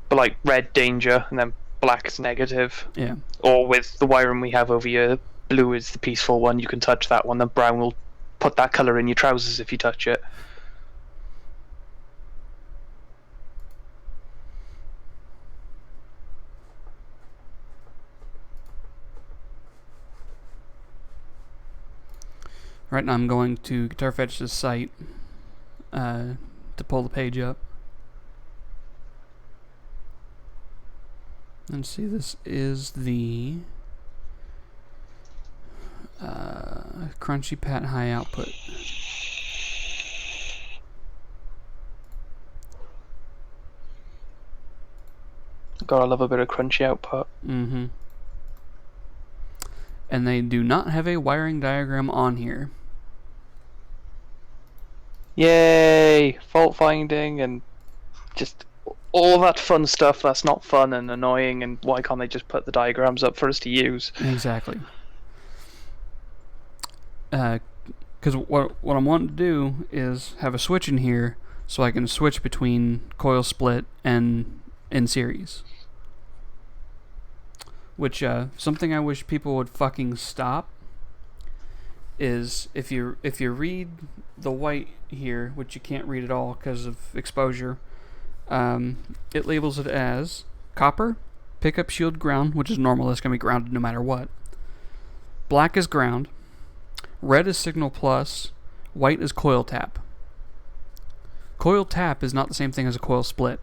But like red danger, and then black is negative. Yeah. Or with the wiring we have over here, blue is the peaceful one. You can touch that one. Then brown will put that color in your trousers if you touch it. Right now I'm going to Guitar Fetch's site to pull the page up. And see, this is the Crunchy Pat High Output. Gotta love a bit of crunchy output. Mm-hmm. And they do not have a wiring diagram on here. Yay! Fault finding and just all that fun stuff that's not fun and annoying, and why can't they just put the diagrams up for us to use? Exactly. Because what I'm wanting to do is have a switch in here so I can switch between coil split and in series. Which, something I wish people would fucking stop is if you read the white here, which you can't read at all because of exposure, it labels it as copper, pickup shield ground, which is normal. That's going to be grounded no matter what. Black is ground. Red is signal plus. White is coil tap. Coil tap is not the same thing as a coil split,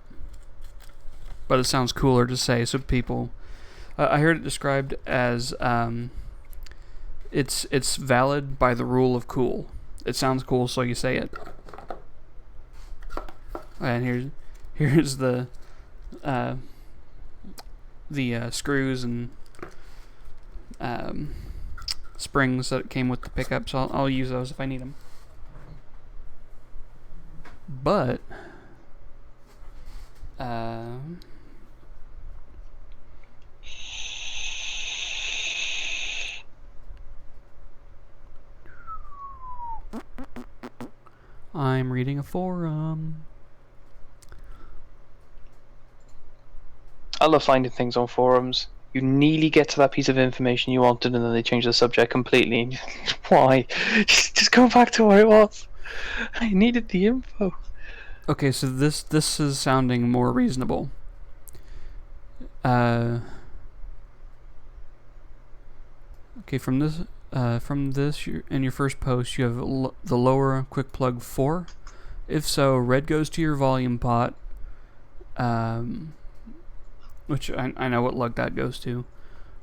but it sounds cooler to say. So people, I heard it described as it's valid by the rule of cool. It sounds cool, so you say it. And here's the screws and springs that came with the pickup. So I'll use those if I need them. But I'm reading a forum. I love finding things on forums. You nearly get to that piece of information you wanted, and then they change the subject completely. Why? Just go back to where it was. I needed the info. Okay, so this is sounding more reasonable. Okay, from this in your first post, you have the lower quick plug 4. If so, red goes to your volume pot, which I know what lug that goes to.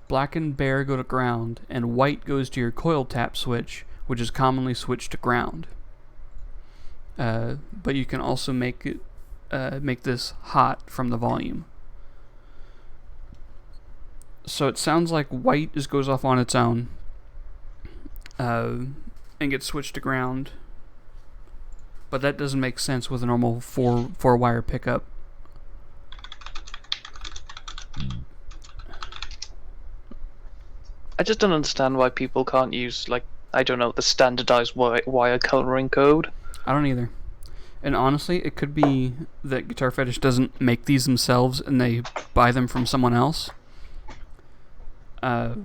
Black and bare go to ground, and white goes to your coil tap switch, which is commonly switched to ground. But you can also make this hot from the volume. So it sounds like white just goes off on its own and gets switched to ground. But that doesn't make sense with a normal four wire pickup. I just don't understand why people can't use, like, I don't know, the standardized wire coloring code. I don't either. And honestly, it could be that Guitar Fetish doesn't make these themselves and they buy them from someone else.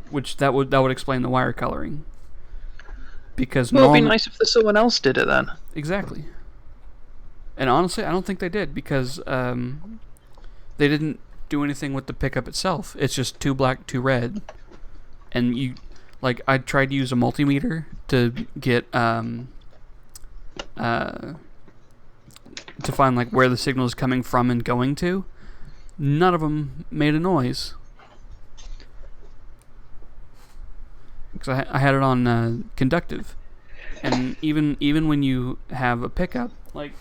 Which that would explain the wire coloring. Because well, it'd be nice if someone else did it then. Exactly. And honestly, I don't think they did, because they didn't do anything with the pickup itself. It's just 2 black, 2 red. And I tried to use a multimeter to get to find like where the signal is coming from and going to. None of them made a noise. Because I had it on conductive, and even when you have a pickup, like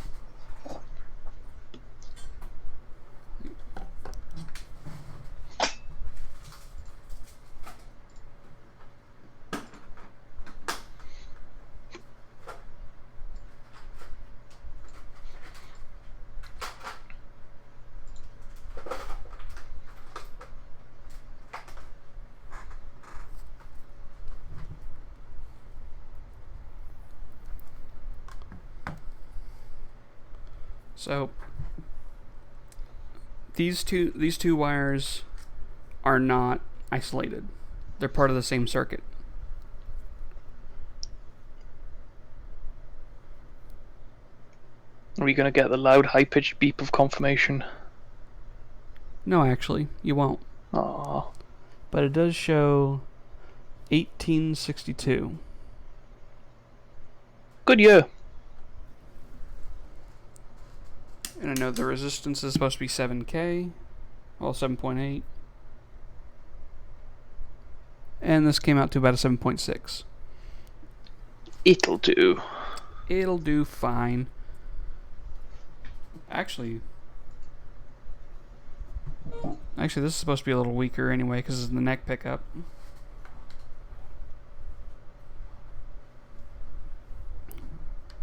so these two wires are not isolated. They're part of the same circuit. Are we going to get the loud, high-pitched beep of confirmation? No, actually, you won't. Aww. But it does show 1862. Good year. And I know the resistance is supposed to be 7K. Well, 7.8. And this came out to about a 7.6. It'll do. It'll do fine. Actually, this is supposed to be a little weaker anyway, because it's the neck pickup.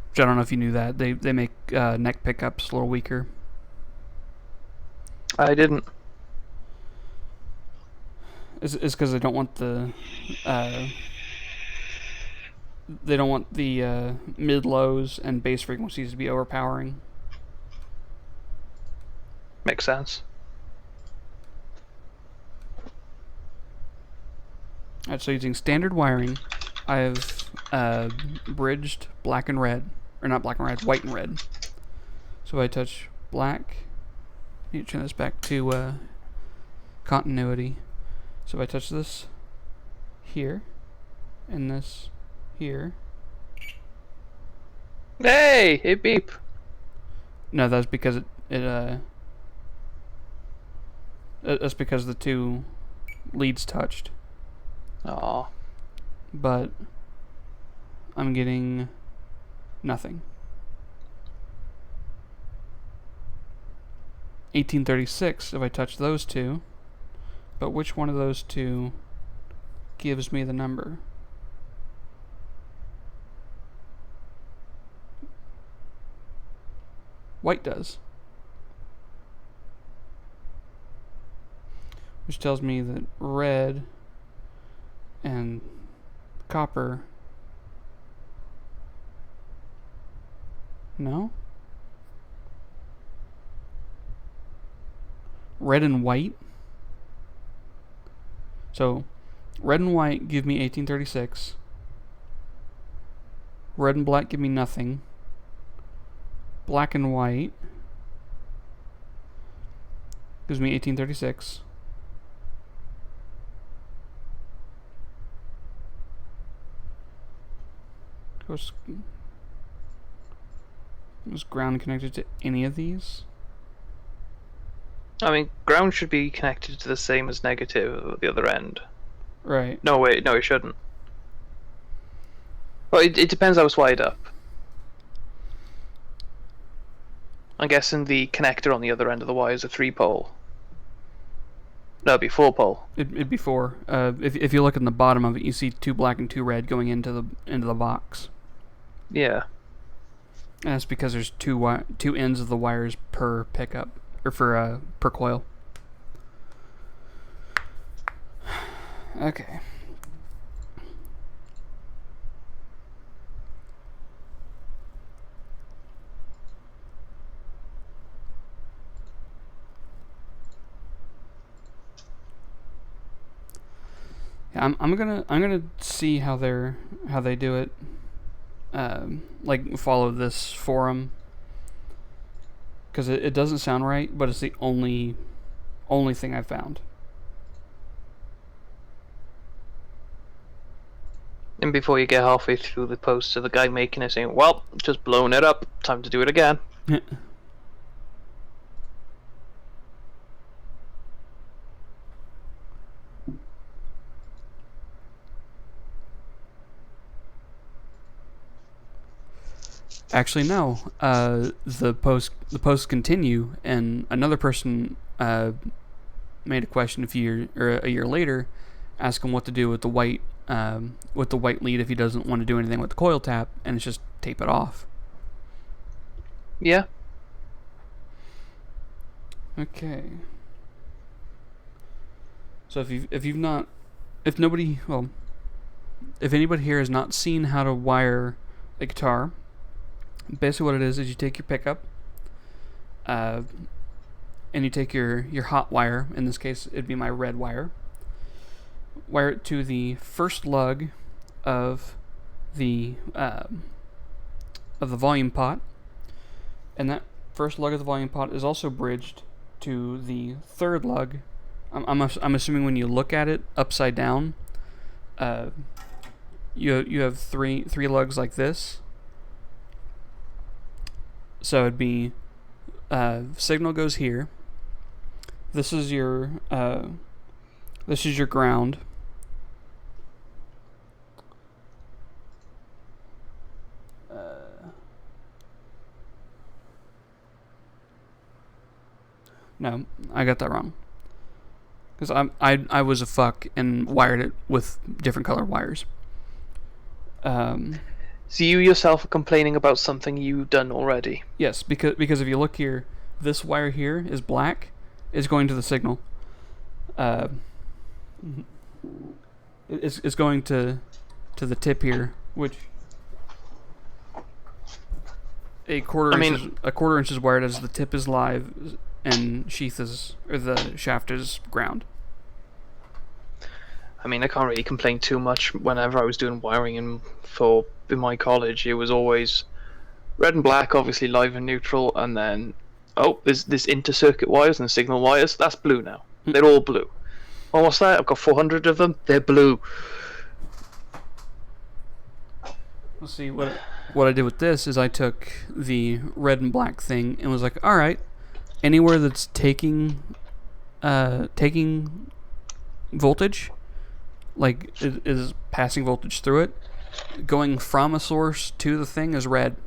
Which I don't know if you knew that. They make neck pickups a little weaker. I didn't. It's because they don't want the mid lows and bass frequencies to be overpowering. Makes sense. Alright, so using standard wiring, I've bridged black and red, or not black and red, white and red. So if I touch black, I need to turn this back to continuity. So if I touch this here, and this here. Hey, it beep. No, that's because that's because the two leads touched. Aw. But I'm getting nothing. 1836 if I touch those two. But which one of those two gives me the number? White does. Which tells me that red and copper. No? Red and white? So, red and white give me 1836. Red and black give me nothing. Black and white gives me 1836. Was ground connected to any of these? I mean, ground should be connected to the same as negative at the other end. Right. No, wait, no, it shouldn't. Well, it depends how it's wired up. I'm guessing the connector on the other end of the wire is a 3-pole. No, it'd be 4-pole. It'd be 4. If you look in the bottom of it, you see 2 black and 2 red going into the box. Yeah. And that's because there's two ends of the wires per pickup, or per coil. Okay. Yeah, I'm gonna see how they do it. Like follow this forum, because it doesn't sound right, but it's the only thing I've found. And before you get halfway through the post of the guy making it saying, well, just blown it up, time to do it again. Actually, no. The posts continue, and another person made a question a year later, asking what to do with the white lead if he doesn't want to do anything with the coil tap, and it's just tape it off. Yeah. Okay. So if anybody here has not seen how to wire a guitar, basically what it is you take your pickup, and you take your hot wire. In this case, it'd be my red wire. Wire it to the first lug of the volume pot, and that first lug of the volume pot is also bridged to the third lug. I'm assuming when you look at it upside down, you have three lugs like this. So it'd be signal goes here. This is your ground. No, I got that wrong. Because I was a fuck and wired it with different color wires. So you yourself are complaining about something you've done already. Yes, because if you look here, this wire here is black, is going to the signal. It's going to the tip here, which a quarter inch is wired as the tip is live and the shaft is ground. I mean, I can't really complain too much. Whenever I was doing wiring in my college, it was always red and black, obviously live and neutral, and then there's this inter-circuit wires and signal wires. That's blue now. They're all blue. Oh, what's that? I've got 400 of them. They're blue. Let's see what I did with this is I took the red and black thing and was like, all right, anywhere that's taking voltage, like is passing voltage through it, going from a source to the thing is red.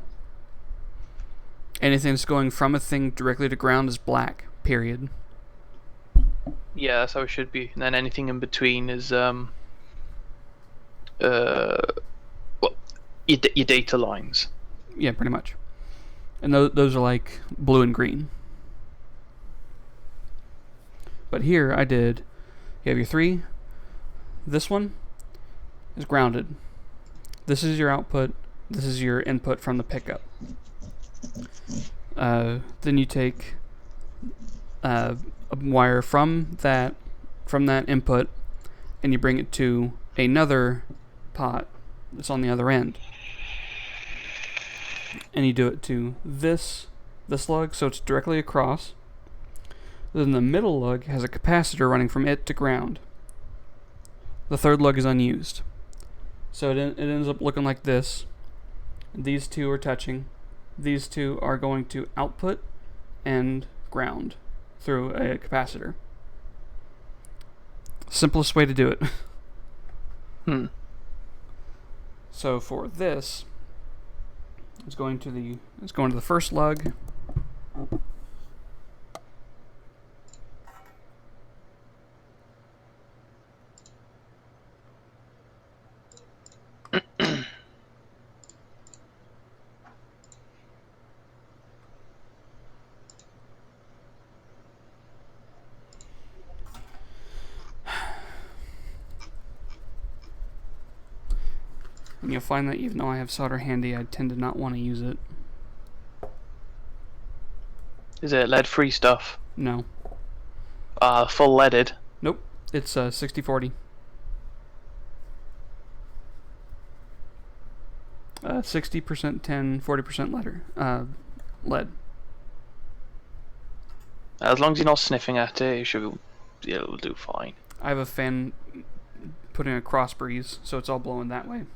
Anything that's going from a thing directly to ground is black. Period. Yeah, that's how it should be. And then anything in between is your data lines. Yeah, pretty much. And those are like blue and green. But here I did. You have your 3. This one is grounded. This is your output. This is your input from the pickup. Then you take a wire from that input, and you bring it to another pot that's on the other end, and you do it to this lug, so it's directly across. Then the middle lug has a capacitor running from it to ground. The third lug is unused, so it ends up looking like this. These two are touching. These two are going to output and ground through a capacitor. Simplest way to do it. So for this, it's going to the first lug. And you'll find that even though I have solder handy, I tend to not want to use it. Is it lead-free stuff? No. Full leaded? Nope. It's 60-40. 60% tin, 40% lead. As long as you're not sniffing at it, it'll do fine. I have a fan putting a cross breeze, so it's all blowing that way.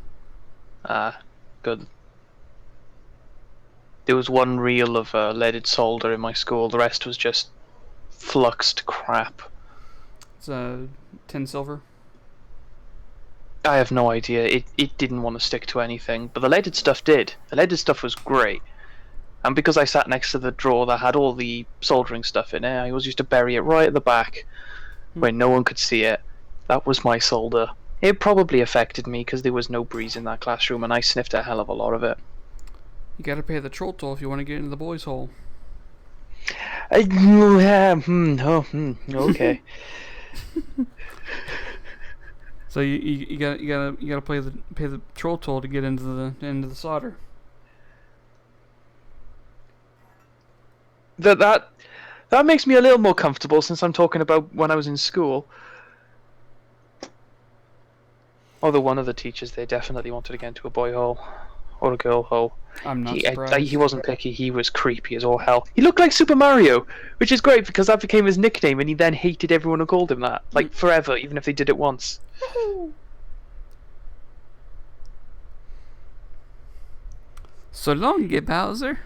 Good. There was one reel of leaded solder in my school. The rest was just fluxed crap. It's tin silver. I have no idea. It didn't want to stick to anything, but the leaded stuff did. The leaded stuff was great. And because I sat next to the drawer that had all the soldering stuff in it, I always used to bury it right at the back where no one could see it. That was my solder. It probably affected me because there was no breeze in that classroom and I sniffed a hell of a lot of it. You gotta pay the troll toll if you want to get into the boys' hole. Okay. So you gotta pay the troll toll to get into the solder. That makes me a little more comfortable since I'm talking about when I was in school. Although one of the teachers, they definitely wanted to get into a boy hole or a girl hole. I'm not surprised. He wasn't picky. He was creepy as all hell. He looked like Super Mario, which is great because that became his nickname, and he then hated everyone who called him that, like forever, even if they did it once. So long, Bowser.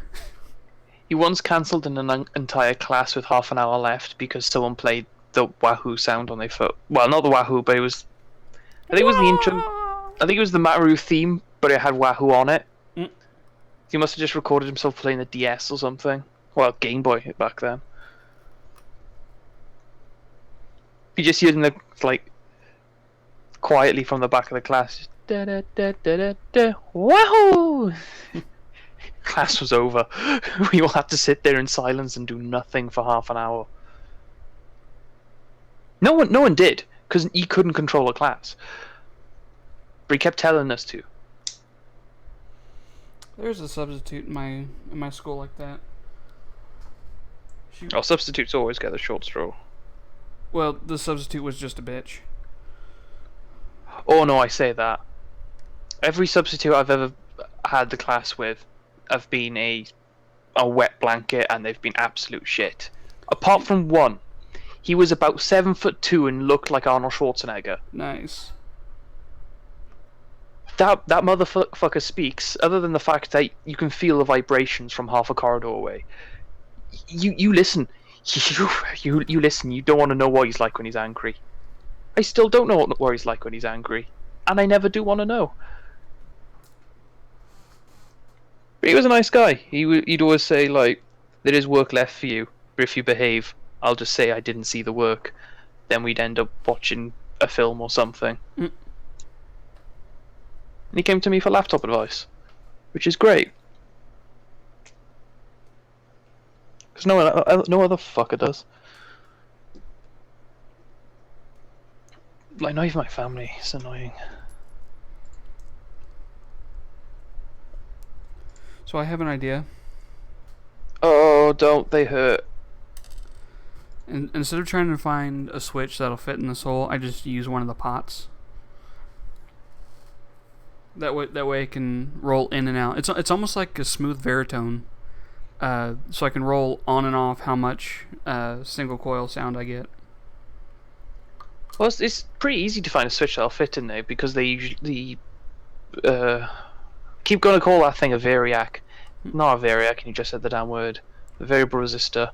He once cancelled an entire class with half an hour left because someone played the Wahoo sound on their foot. Well, not the Wahoo, but it was. I think it was the intro. I think it was the Maru theme, but it had Wahoo on it. He must have just recorded himself playing the DS or something. Well, Game Boy back then. You just hear him like quietly from the back of the class. Da, da, da, da, da, da, Wahoo! Class was over. We all had to sit there in silence and do nothing for half an hour. No one did, because he couldn't control a class. But he kept telling us to. There's a substitute in my school like that. Substitutes always get the short straw. Well, the substitute was just a bitch. Oh no, I say that. Every substitute I've ever had the class with have been a wet blanket, and they've been absolute shit. Apart from one, he was about 7'2" and looked like Arnold Schwarzenegger. Nice. That motherfucker speaks. Other than the fact that you can feel the vibrations from half a corridor away, you listen. You listen. You don't want to know what he's like when he's angry. I still don't know what he's like when he's angry, and I never do want to know. But he was a nice guy. He'd always say like, "There is work left for you, but if you behave, I'll just say I didn't see the work." Then we'd end up watching a film or something. Mm. And he came to me for laptop advice, which is great. Because no other fucker does. Like, not even my family. It's annoying. So I have an idea. Oh, don't they hurt? And instead of trying to find a switch that'll fit in this hole, I just use one of the pots. That way it can roll in and out. It's almost like a smooth veritone. So I can roll on and off how much single coil sound I get. Well, it's pretty easy to find a switch that'll fit in there, because they usually keep going to call that thing a variac. Not a variac, and you just said the damn word. A variable resistor.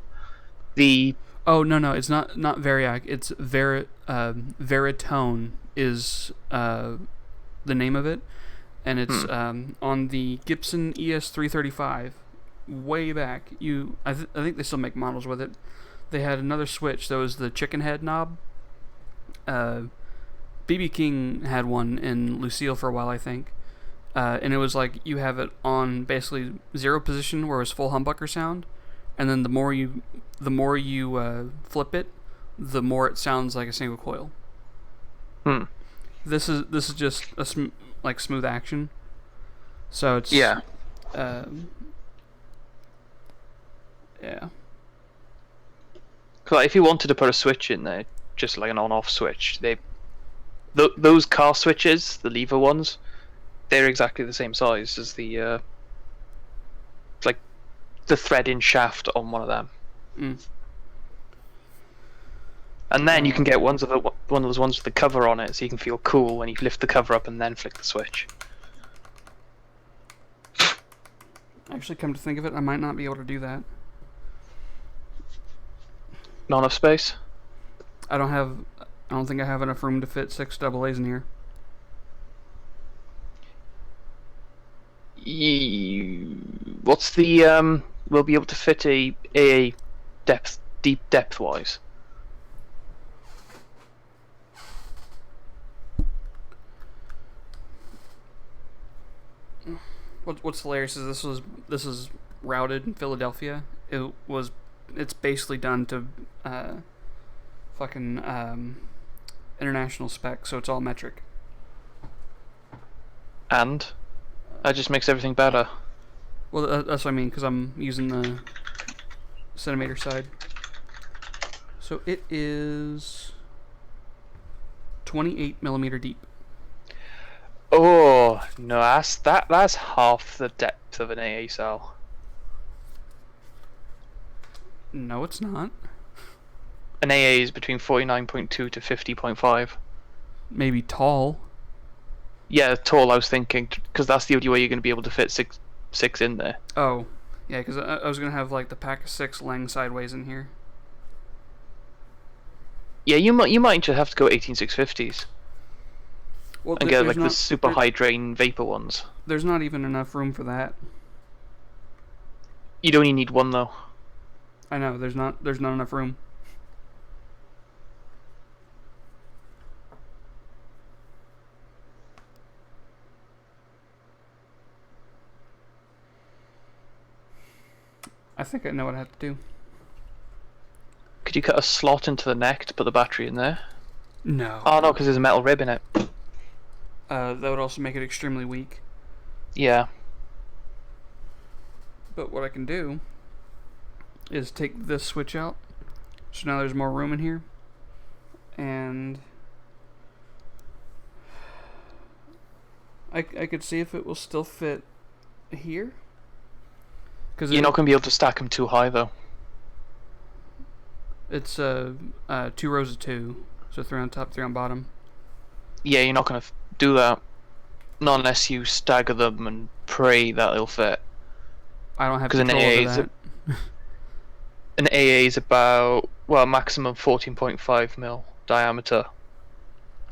Oh no, it's not variac. It's veritone is the name of it, and it's on the Gibson ES335. Way back, I think they still make models with it. They had another switch that was the chicken head knob. BB King had one in Lucille for a while, I think. And it was like you have it on basically zero position where it was full humbucker sound, and then the more you flip it, the more it sounds like a single coil. This is just a smooth action. So it's yeah. Yeah. Like, if you wanted to put a switch in there, just like an on-off switch, those car switches, the lever ones, they're exactly the same size as the like the thread-in shaft on one of them. And then you can get one of those ones with the cover on it, so you can feel cool when you lift the cover up and then flick the switch. Actually, come to think of it, I might not be able to do that. Not enough space? I don't think I have enough room to fit 6 AA's in here. What's the we'll be able to fit a deep depth wise? What's hilarious is this is routed in Philadelphia. It's basically done to international spec, so it's all metric. And that just makes everything better. Well, that's what I mean, because I'm using the centimeter side. So it is 28mm deep. Oh no, that's half the depth of an AA cell. No, it's not. An AA is between 49.2 to 50.5. Maybe tall. Yeah, tall. I was thinking, because that's the only way you're going to be able to fit six in there. Oh, yeah, because I was gonna have like the pack of 6 laying sideways in here. Yeah, you might just have to go 18650s. Well, and get like the super high drain vapor ones. There's not even enough room for that. You'd only need one though. I know, there's not enough room. I think I know what I have to do. Could you cut a slot into the neck to put the battery in there? No. Oh no, because there's a metal rib in it. That would also make it extremely weak. Yeah. But what I can do is take this switch out, so now there's more room in here, and I could see if it will still fit here. Cause You're not going to be able to stack them too high, though. it's 2 rows of 2, so 3 on top, 3 on bottom. Yeah, you're not going to do that. Not unless you stagger them and pray that they'll fit. I don't have Because control over that. An AA is about, well, maximum 14.5 mil diameter.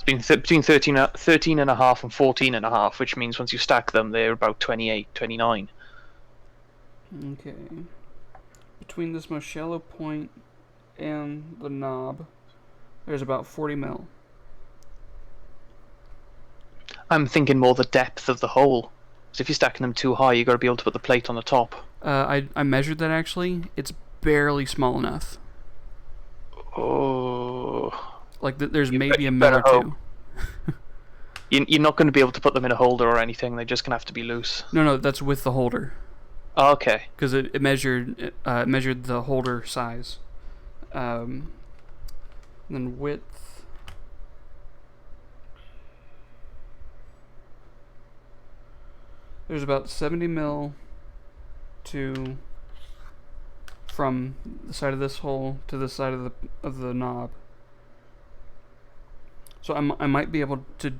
It's between 13 and a half and 14 and a half, which means once you stack them, they're about 28, 29. Okay. Between this most shallow point and the knob, there's about 40 mil. I'm thinking more the depth of the hole. Because if you're stacking them too high, you've got to be able to put the plate on the top. I measured that actually. It's barely small enough. Oh. Like there's You maybe a mil better or hope. 2. You're not going to be able to put them in a holder or anything. They're just going to have to be loose. No, that's with the holder. Oh, okay. Because it measured the holder size. Then width. There's about 70 mil from the side of this hole to the side of the knob. So I might be able to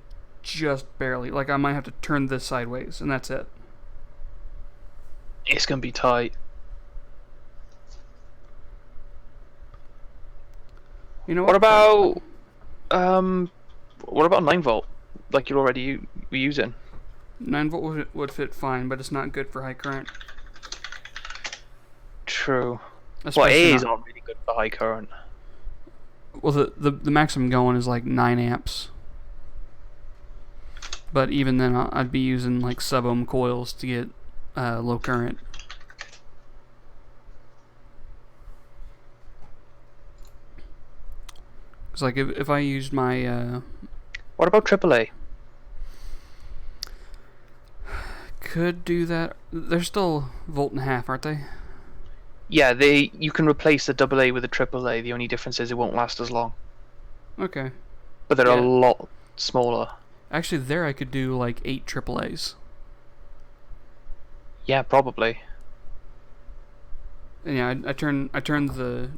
just barely, like I might have to turn this sideways, and that's it. It's going to be tight. You know What about 9 volt? Like you're already using. 9 volt would fit fine, but it's not good for high current. True. Well, Especially A's aren't really good for high current. Well, the maximum going is like 9 amps. But even then, I'd be using like sub-ohm coils to get low current. It's like if I used my What about AAA? could do that. They're still 1.5 volt, aren't they? Yeah, you can replace the AA with a AAA. The only difference is it won't last as long. Okay. But they're Yeah. a lot smaller. Actually, there I could do like 8 AAAs. Yeah, probably. And yeah, I turned the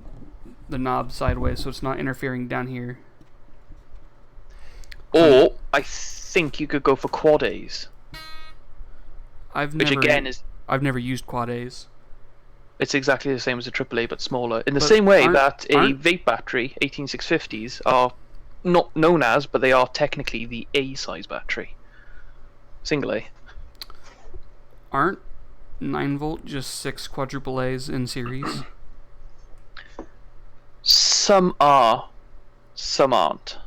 knob sideways so it's not interfering down here. Or I think you could go for quad A's, I've never used quad A's. It's exactly the same as a AAA but smaller. In the But same way aren't- that a aren't- vape battery, 18650s, are not known as, but they are technically the A size battery. Single A. Aren't 9 volt just 6 quadruple A's in series? Some are, some aren't.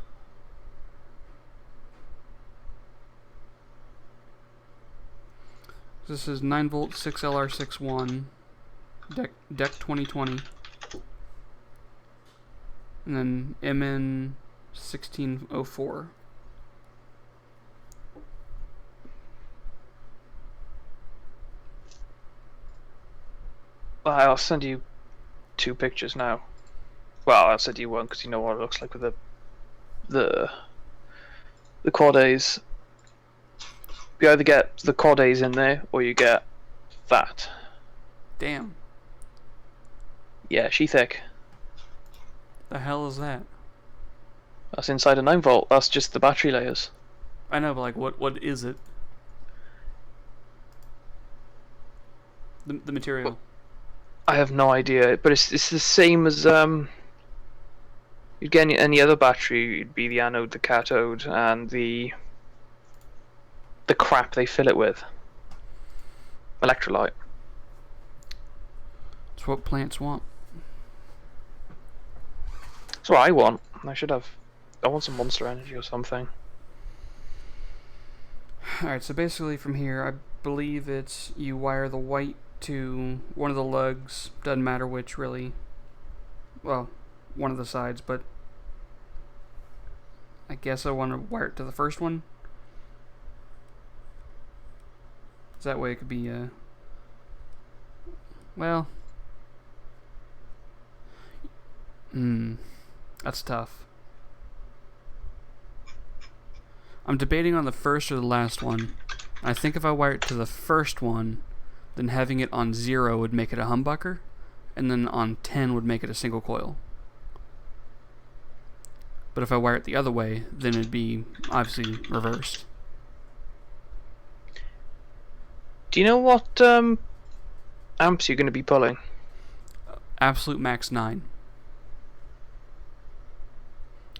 This is 9 volt 6LR61 deck 2020, and then MN 1604. I'll send you 2 pictures now. Well, I'll send you one because you know what it looks like with the quad A's. You either get the quad A's in there or you get that. Damn. Yeah, she thick. The hell is that? That's inside a 9 volt. That's just the battery layers. I know, but like, what is it? The material. I have no idea, but it's the same as you'd get any other battery. It'd be the anode, the cathode, and the crap they fill it with. Electrolyte. It's what plants want. That's what I want. I want some Monster Energy or something. Alright, so basically from here, I believe it's you wire the white to one of the lugs, doesn't matter which really. Well, one of the sides, but I guess I want to wire it to the first one. So that way it could be, well, that's tough. I'm debating on the first or the last one. I think if I wire it to the first one, then having it on 0 would make it a humbucker, and then on 10 would make it a single coil. But if I wire it the other way, then it'd be obviously reversed. Do you know what amps you're going to be pulling? Absolute max 9.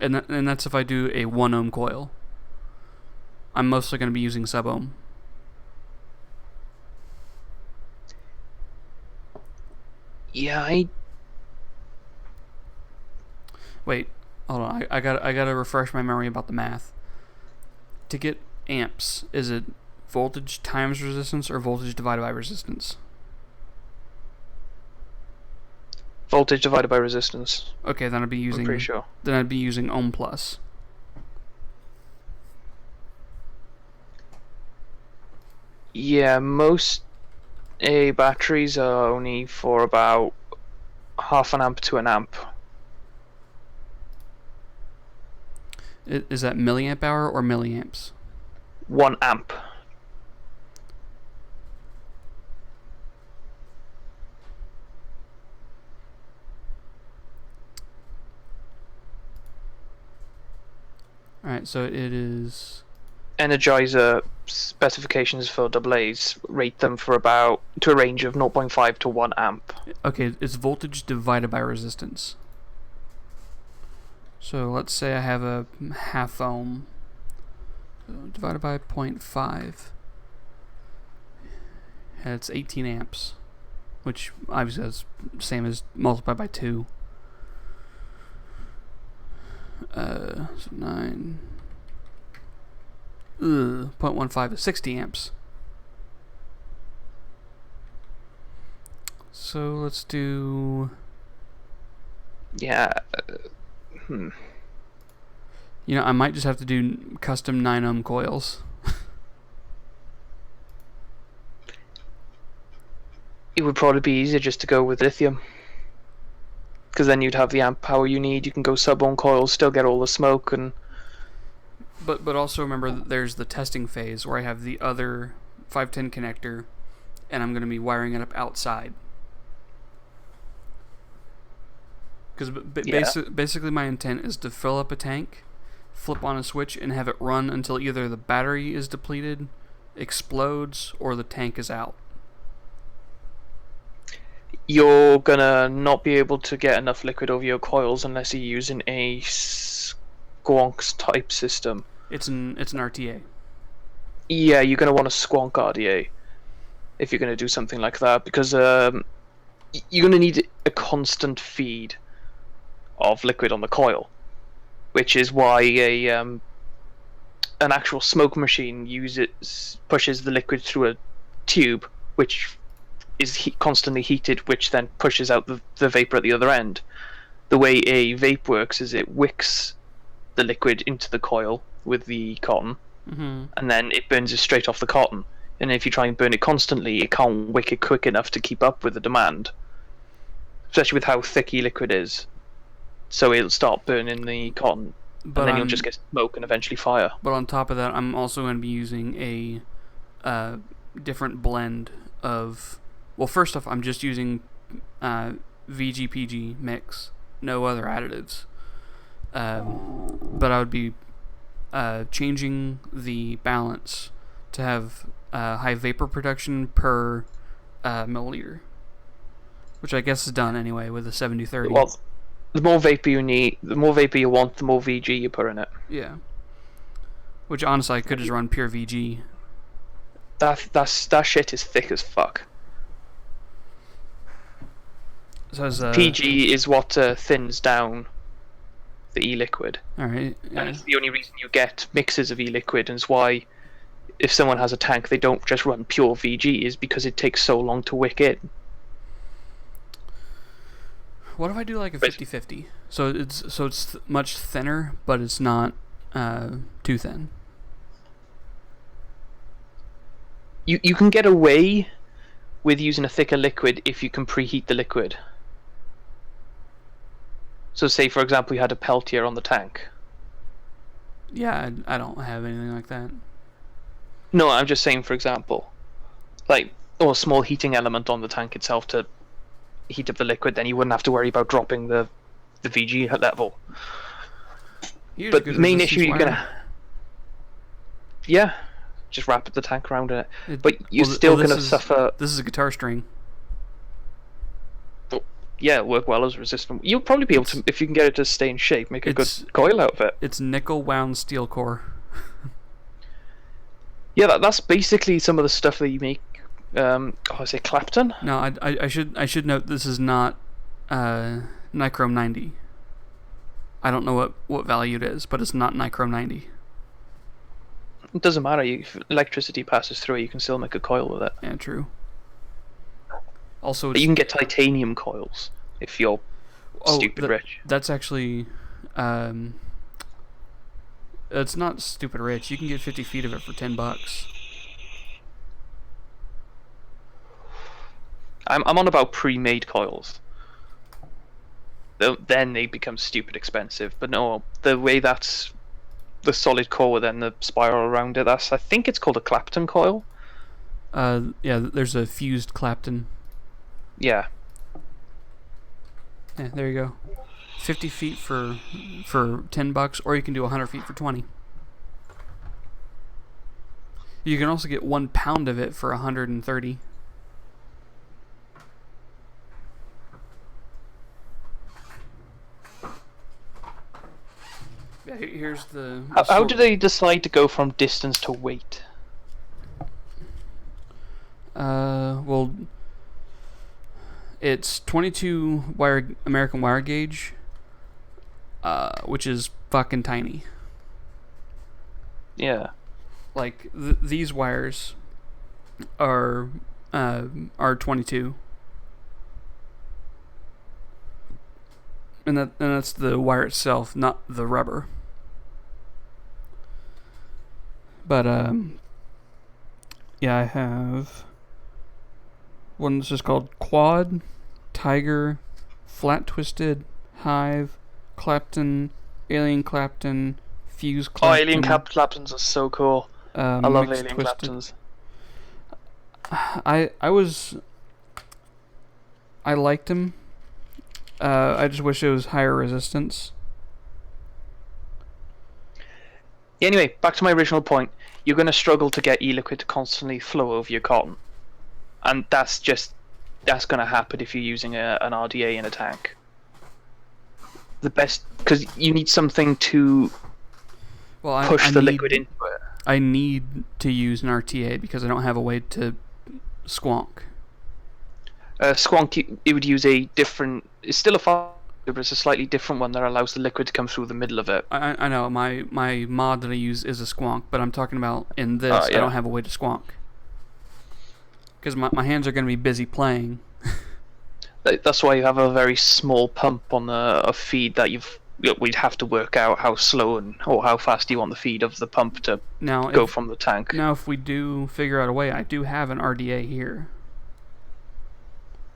And that's if I do a 1 ohm coil. I'm mostly going to be using sub ohm. Yeah, Wait, hold on. I gotta refresh my memory about the math. To get amps, is it voltage times resistance or voltage divided by resistance? voltage divided by resistance. Okay, then I'd be using. I'm pretty sure. Then I'd be using ohm plus. Yeah, most A batteries are only for about half an amp to an amp. Is that milliamp hour or milliamps? 1 amp. Alright, so it is. Energizer specifications for AA's rate them for about to a range of 0.5 to 1 amp. Okay, it's voltage divided by resistance. So let's say I have a half ohm. So divided by 0.5. And it's 18 amps. Which obviously is the same as multiplied by 2. So 9. 0.15 is 60 amps. So let's do. Yeah. You know, I might just have to do custom 9 ohm coils. It would probably be easier just to go with lithium. Because then you'd have the amp power you need. You can go sub-ohm coils, still get all the smoke, and But also remember that there's the testing phase where I have the other 510 connector, and I'm going to be wiring it up outside. Because basically my intent is to fill up a tank, flip on a switch, and have it run until either the battery is depleted, explodes, or the tank is out. you're gonna not be able to get enough liquid over your coils unless you're using a squonks type system. It's an RTA. Yeah, you're gonna want a squonk RDA if you're gonna do something like that, because you're gonna need a constant feed of liquid on the coil, which is why an actual smoke machine pushes the liquid through a tube, which is constantly heated, which then pushes out the vapor at the other end. The way a vape works is it wicks the liquid into the coil with the cotton, and then it burns it straight off the cotton. And if you try and burn it constantly, it can't wick it quick enough to keep up with the demand, especially with how thick e-liquid is. So it'll start burning the cotton, and then you'll just get smoke and eventually fire. But on top of that, I'm also going to be using a different blend of. Well, first off, I'm just using VGPG mix, no other additives. But I would be changing the balance to have high vapor production per milliliter, which I guess is done anyway with the 70-30. Well, the more vapor you need, the more vapor you want, the more VG you put in it. Yeah. Which honestly, I could just run pure VG. That shit is thick as fuck. So PG is what thins down the e-liquid. Alright. Yeah. And it's the only reason you get mixes of e-liquid, and it's why if someone has a tank they don't just run pure VG, is because it takes so long to wick in. What if I do like a 50-50? So it's much thinner, but it's not too thin. You can get away with using a thicker liquid if you can preheat the liquid. So say, for example, you had a Peltier on the tank. Yeah, I don't have anything like that. No, I'm just saying, for example, like, or a small heating element on the tank itself to heat up the liquid, then you wouldn't have to worry about dropping the VG level. Here's a But good the main resistance issue you're wire. gonna, yeah, just wrap the tank around it. It, But you're still gonna suffer. This is a guitar string. Yeah, work well as resistant. You'll probably be able to, if you can get it to stay in shape, make a good coil out of it. It's nickel wound steel core. Yeah, that's basically some of the stuff that you make. I say Clapton. No, I should note this is not nichrome 90. I don't know what value it is, but it's not nichrome 90. It doesn't matter. If electricity passes through it, you can still make a coil with it. Yeah, true. Also, but you can get titanium coils if you're stupid rich. That's actually, it's not stupid rich. You can get 50 feet of it for $10. I'm on about pre-made coils. Then they become stupid expensive. But no, the way that's the solid core, then the spiral around it. I think it's called a Clapton coil. Yeah, there's a fused Clapton. Yeah. Yeah, there you go. 50 feet for $10, or you can do 100 feet for 20. You can also get 1 pound of it for 130. Yeah, here's the. How do they decide to go from distance to weight? Well, it's 22 American wire gauge, which is fucking tiny. Yeah. Like these wires are 22, and that's the wire itself, not the rubber. But yeah, I have one that's just called Quad, Tiger, Flat Twisted, Hive, Clapton, Alien Clapton, Fuse Clapton. Oh, Alien Claptons are so cool. I love Alien Twisted. Claptons. I liked him. I just wish it was higher resistance. Anyway, back to my original point. You're going to struggle to get e-liquid to constantly flow over your cotton. And that's going to happen if you're using an RDA in a tank. The best, because you need something to push the liquid into it. I need to use an RTA because I don't have a way to squonk. Squonk, it would use a different. It's still a fiber, but it's a slightly different one that allows the liquid to come through the middle of it. I know my mod that I use is a squonk, but I'm talking about in this. I don't have a way to squonk because my hands are going to be busy playing. That's why you have a very small pump on a feed that we'd have to work out how slow or how fast you want the feed of the pump to go from the tank. Now, if we do figure out a way, I do have an RDA here.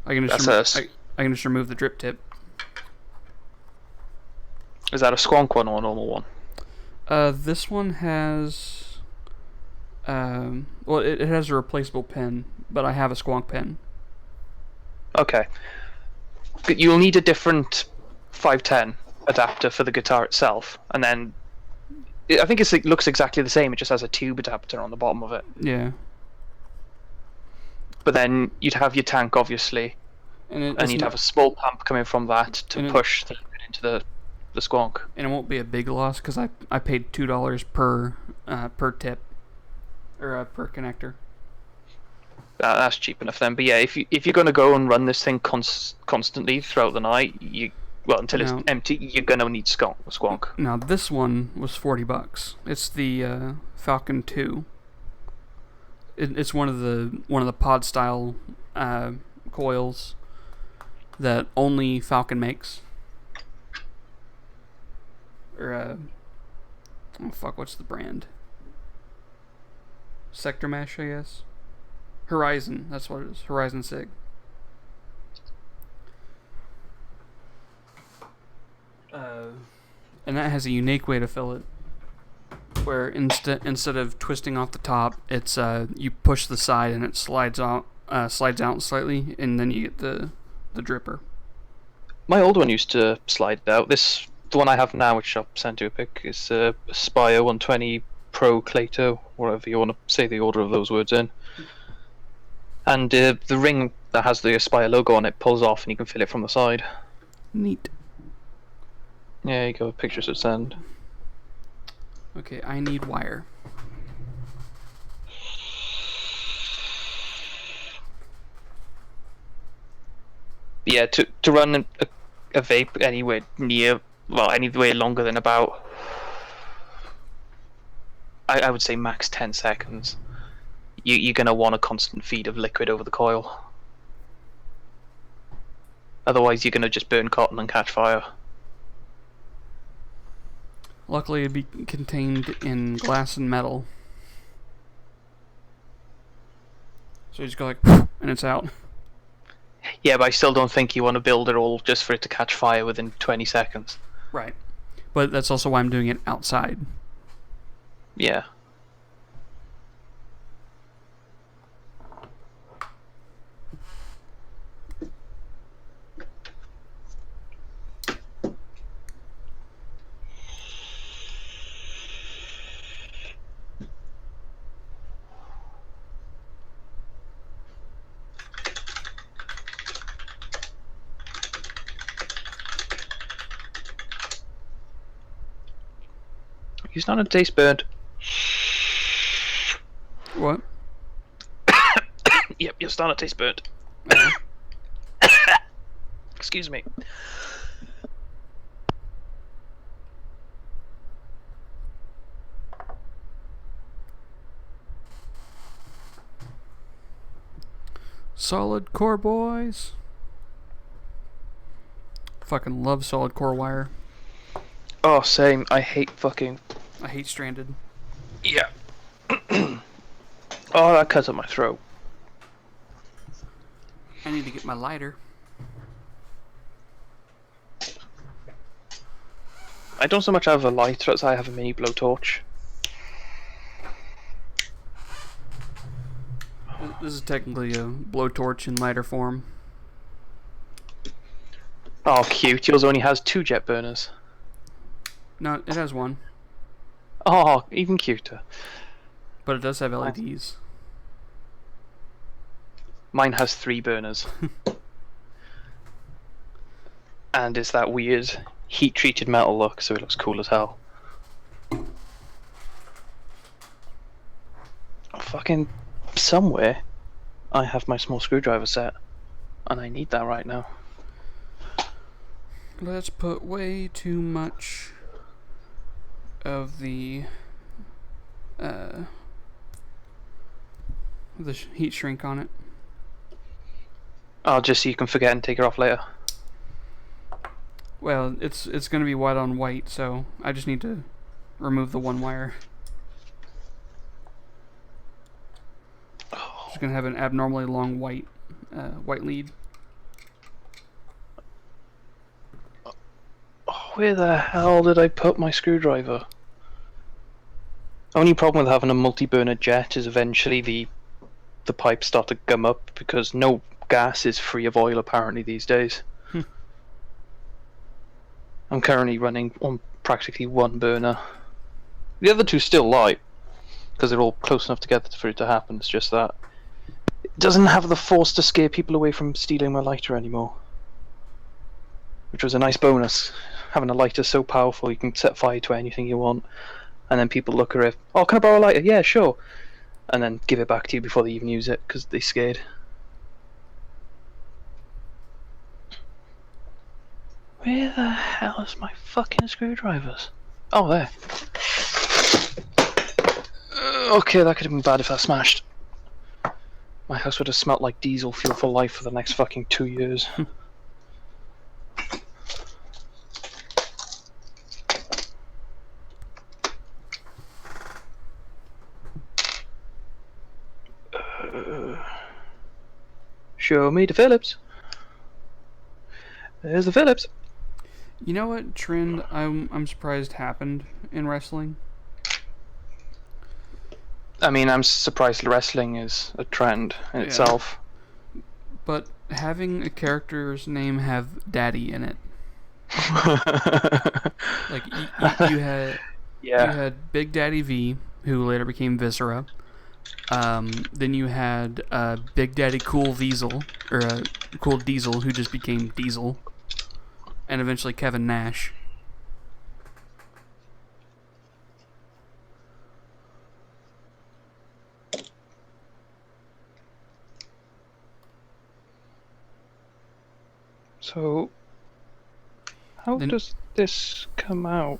I can just remove the drip tip. Is that a squonk one or a normal one? This one has. Well, it has a replaceable pin, but I have a squonk pin. Okay. You'll need a different 510 adapter for the guitar itself, and then I think it looks exactly the same. It just has a tube adapter on the bottom of it. Yeah. But then you'd have your tank, obviously, and you'd have a small pump coming from that to push the liquid into the squonk. And it won't be a big loss because I paid $2 per tip or per connector. That's cheap enough then. But yeah, if you're going to go and run this thing constantly throughout the night, until it's empty, you're going to need squonk. Now this one was $40. It's the Falcon 2. It's one of the pod style coils that only Falcon makes. Or what's the brand? Sector Mesh, I guess. Horizon, that's what it is. Horizon Sig. And that has a unique way to fill it. where instead of twisting off the top, it's you push the side and it slides out slightly, and then you get the dripper. My old one used to slide out. The one I have now, which I'll send you a pic, is a Spire 120 Pro Clayto, whatever you want to say the order of those words in. And the ring that has the Aspire logo on it pulls off, and you can fill it from the side. Neat. Yeah, you go. Pictures to send. Okay, I need wire. Yeah, to run a vape anywhere near, well, anywhere longer than about, I would say max 10 seconds. You're going to want a constant feed of liquid over the coil. Otherwise, you're going to just burn cotton and catch fire. Luckily, it'd be contained in glass and metal. So you just go like, and it's out. Yeah, but I still don't think you want to build it all just for it to catch fire within 20 seconds. Right. But that's also why I'm doing it outside. Yeah. He's not a taste burnt. What? Yep, you're starting to taste burnt. Excuse me. Solid core, boys. Fucking love solid core wire. Oh, same. I hate fucking... I hate stranded. Yeah. Oh, that cuts up my throat. I need to get my lighter. I don't so much have a lighter as I have a mini blowtorch. This is technically a blowtorch in lighter form. Oh, cute. Yours only has 2 jet burners. No, it has one. Oh, even cuter. But it does have LEDs. Mine has 3 burners. And it's that weird heat-treated metal look, so it looks cool as hell. Fucking somewhere I have my small screwdriver set, and I need that right now. Let's put way too much of the heat shrink on it. Oh, just so you can forget and take it off later. Well, it's going to be white on white, so I just need to remove the one wire. Just going to have an abnormally long white lead. Oh, where the hell did I put my screwdriver? Only problem with having a multi-burner jet is eventually the pipes start to gum up, because no gas is free of oil apparently these days. I'm currently running on practically 1 burner. The other 2 still light, because they're all close enough together for it to happen. It's just that it doesn't have the force to scare people away from stealing my lighter anymore, which was a nice bonus. Having a lighter so powerful, you can set fire to anything you want, and then people look at it, oh, can I borrow a lighter? Yeah, sure. And then give it back to you before they even use it, because they're scared. Where the hell is my fucking screwdrivers? Oh, there. Okay, that could have been bad if I smashed. My house would have smelt like diesel fuel for life for the next fucking 2 years. Show me the Phillips. There's the Phillips. You know what trend I'm surprised happened in wrestling? I mean, I'm surprised wrestling is a trend in Yeah. itself. But having a character's name have daddy in it, like you Yeah. had Big Daddy V, who later became Viscera. Then you had Big Daddy Cool Diesel, or Cool Diesel, who just became Diesel, and eventually Kevin Nash. So, how Then does this come out?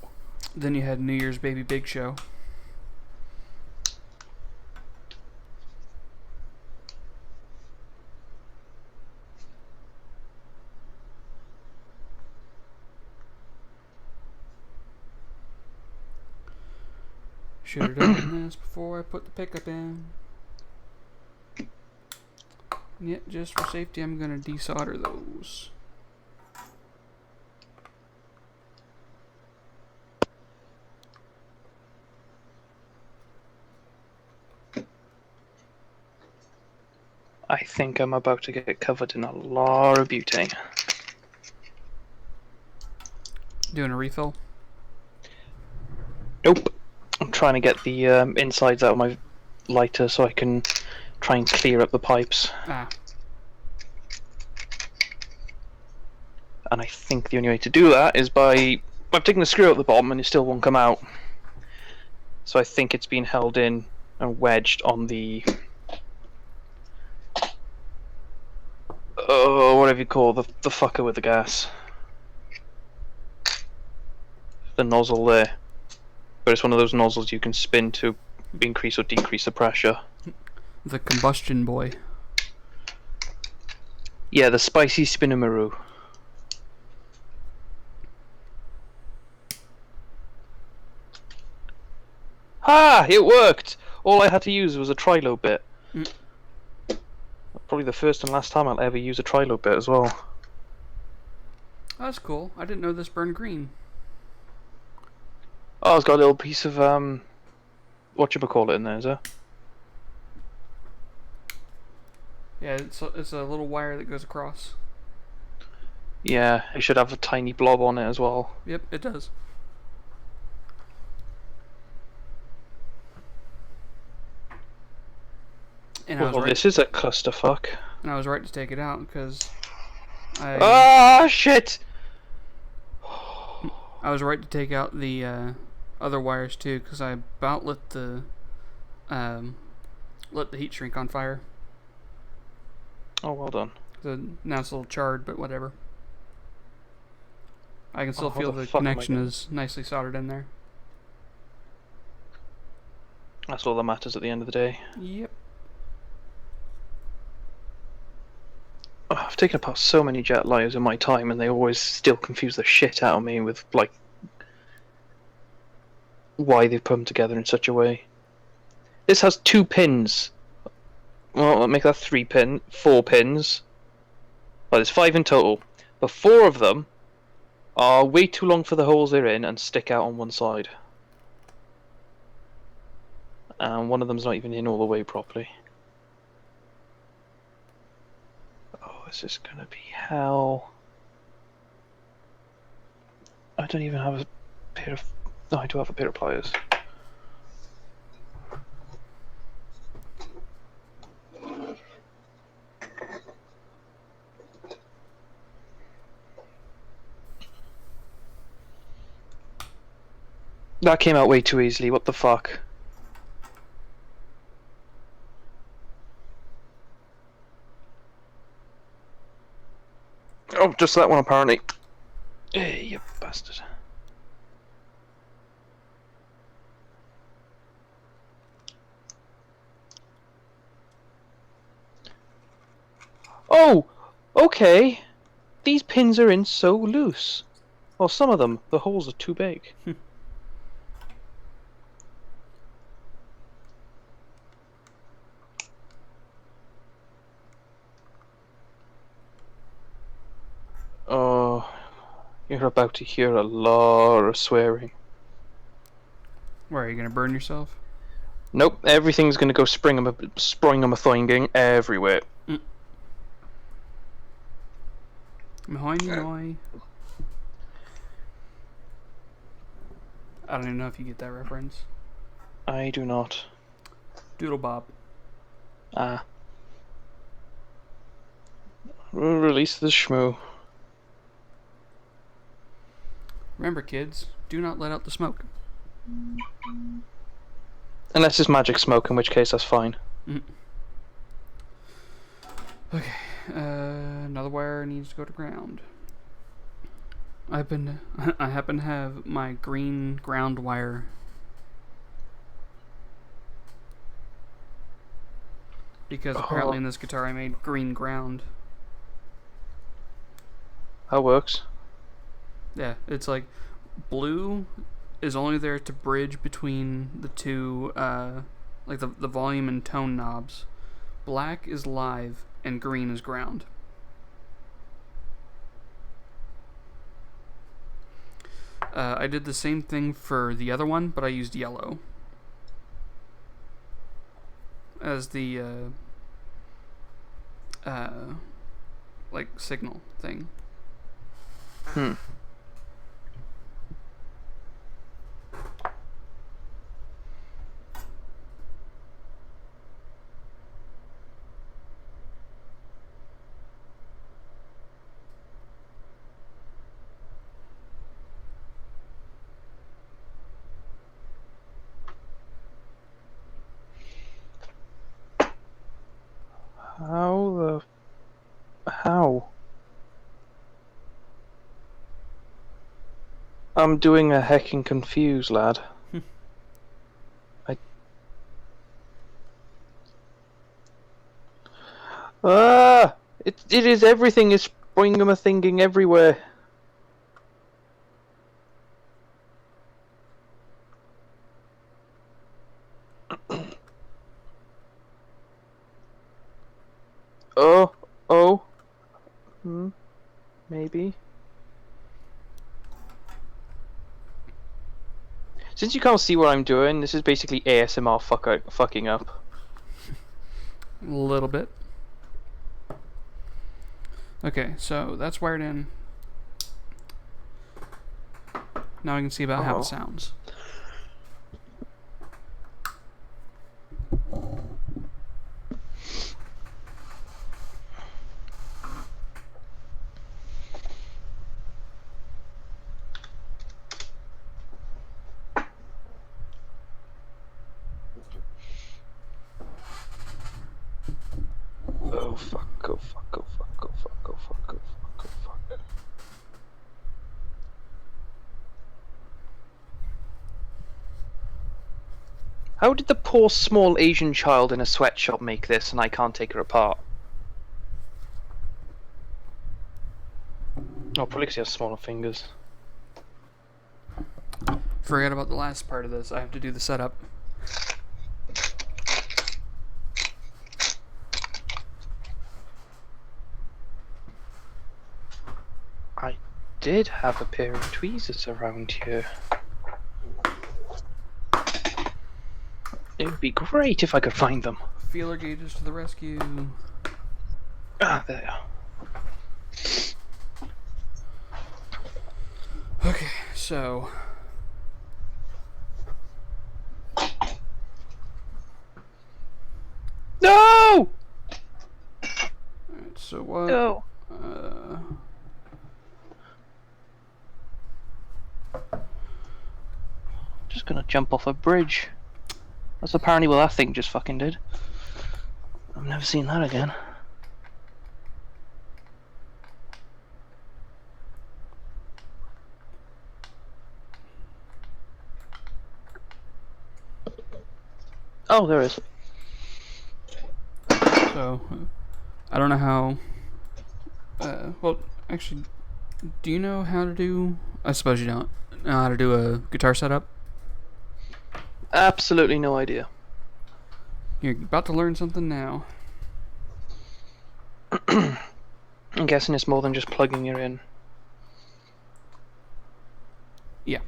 then you had New Year's Baby Big Show. Should have done this before I put the pickup in. Yet, just for safety, I'm gonna desolder those. I think I'm about to get covered in a lot of butane. Doing a refill. Nope. I'm trying to get the insides out of my lighter so I can try and clear up the pipes. Ah, And I think the only way to do that is by... I've taken the screw out the bottom and it still won't come out. So I think it's been held in and wedged on the... Oh, whatever you call the fucker with the gas. The nozzle there. But it's one of those nozzles you can spin to increase or decrease the pressure. the combustion boy. Yeah, the spicy spinamaroo. Ah, it worked! All I had to use was a Trilo bit. Mm. Probably the first and last time I'll ever use a Trilo bit as well. That's cool. I didn't know this burned green. Oh, it's got a little piece of whatchamacallit in there, is there? Yeah, it's a little wire that goes across. Yeah, it should have a tiny blob on it as well. Yep, it does. And Well, this is a clusterfuck. And I was right to take it out because Ah, shit! I was right to take out the other wires too because I about lit the heat shrink on fire. Oh, well done. So now it's a little charred, but whatever. I can still Oh, feel what the the fuck am I connection doing? is nicely soldered in there. That's all that matters at the end of the day. Yep. Oh, I've taken apart so many jet lighters in my time, and they always still confuse the shit out of me with, like, why they've put them together in such a way. This has 2 pins. Well, I'll make that 4 pins. Well, there's 5 in total. But 4 of them are way too long for the holes they're in and stick out on one side. And one of them's not even in all the way properly. Oh, this is gonna be hell. I don't even have a pair of... No, I do have a pair of pliers. That came out way too easily, what the fuck? Oh, just that one apparently. Hey, you bastard. Oh, okay. These pins are in so loose. Well, some of them, the holes are too big. Oh, you're about to hear a lot of swearing. Where are you gonna burn yourself? Nope, everything's gonna go spring-a-thinging everywhere. Mahoiny noi. I don't even know if you get that reference. I do not. Doodle Bob. Ah. Release the shmoo. Remember, kids, do not let out the smoke. Unless it's magic smoke, in which case that's fine. Okay, another wire needs to go to ground. I happen to have my green ground wire. Because apparently in this guitar I made green ground. That works. Yeah, it's like blue is only there to bridge between the two, like the volume and tone knobs. Black is live and green is ground. I did the same thing for the other one, but I used yellow as the like signal thing. How? I'm doing a heckin' confused, lad. It is everything is spring-a-thinging everywhere. Oh. Maybe. Since you can't see what I'm doing, this is basically ASMR fucking up. A little bit. Okay, so that's wired in. Now we can see about how it sounds. Oh fuck, oh fuck, oh fuck, oh fuck, oh fuck, oh fuck, oh fuck. How did the poor small Asian child in a sweatshop make this and I can't take her apart? Oh, probably because he has smaller fingers. Forget about the last part of this. I have to do the setup. I did have a pair of tweezers around here. It would be great if I could find them. Feeler gauges to the rescue. Ah, there they are. Okay, so No! alright, so what? No. Just gonna jump off a bridge. That's apparently what that thing just fucking did. I've never seen that again. Oh, there is. So I don't know how. Well, actually, do you know how to do? I suppose you don't know how to do a guitar setup. Absolutely no idea. You're about to learn something now. I'm guessing it's more than just plugging it in. Yeah.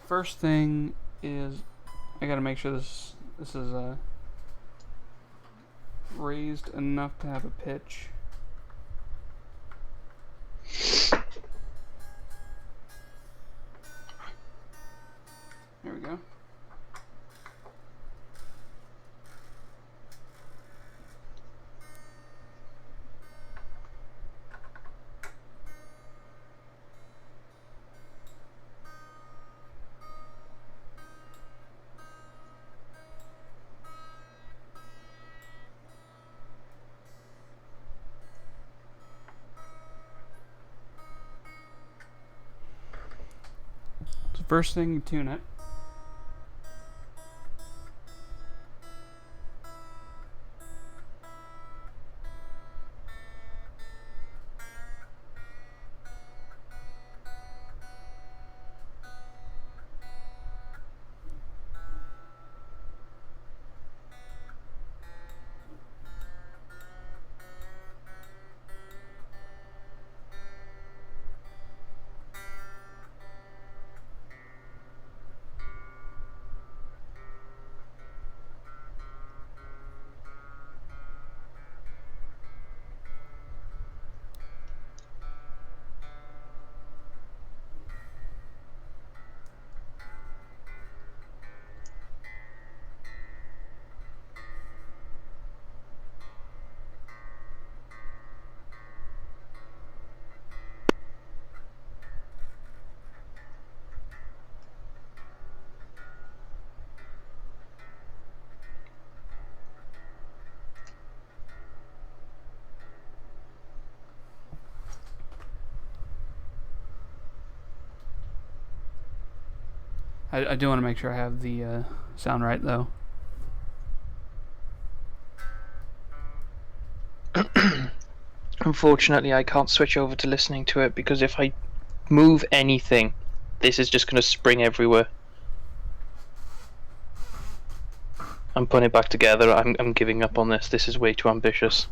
first thing is I gotta make sure this is raised enough to have a pitch. There we go. So first thing, you tune it. I do want to make sure I have the sound right though. Unfortunately, I can't switch over to listening to it because if I move anything, this is just going to spring everywhere. I'm putting it back together. I'm giving up on this. This is way too ambitious.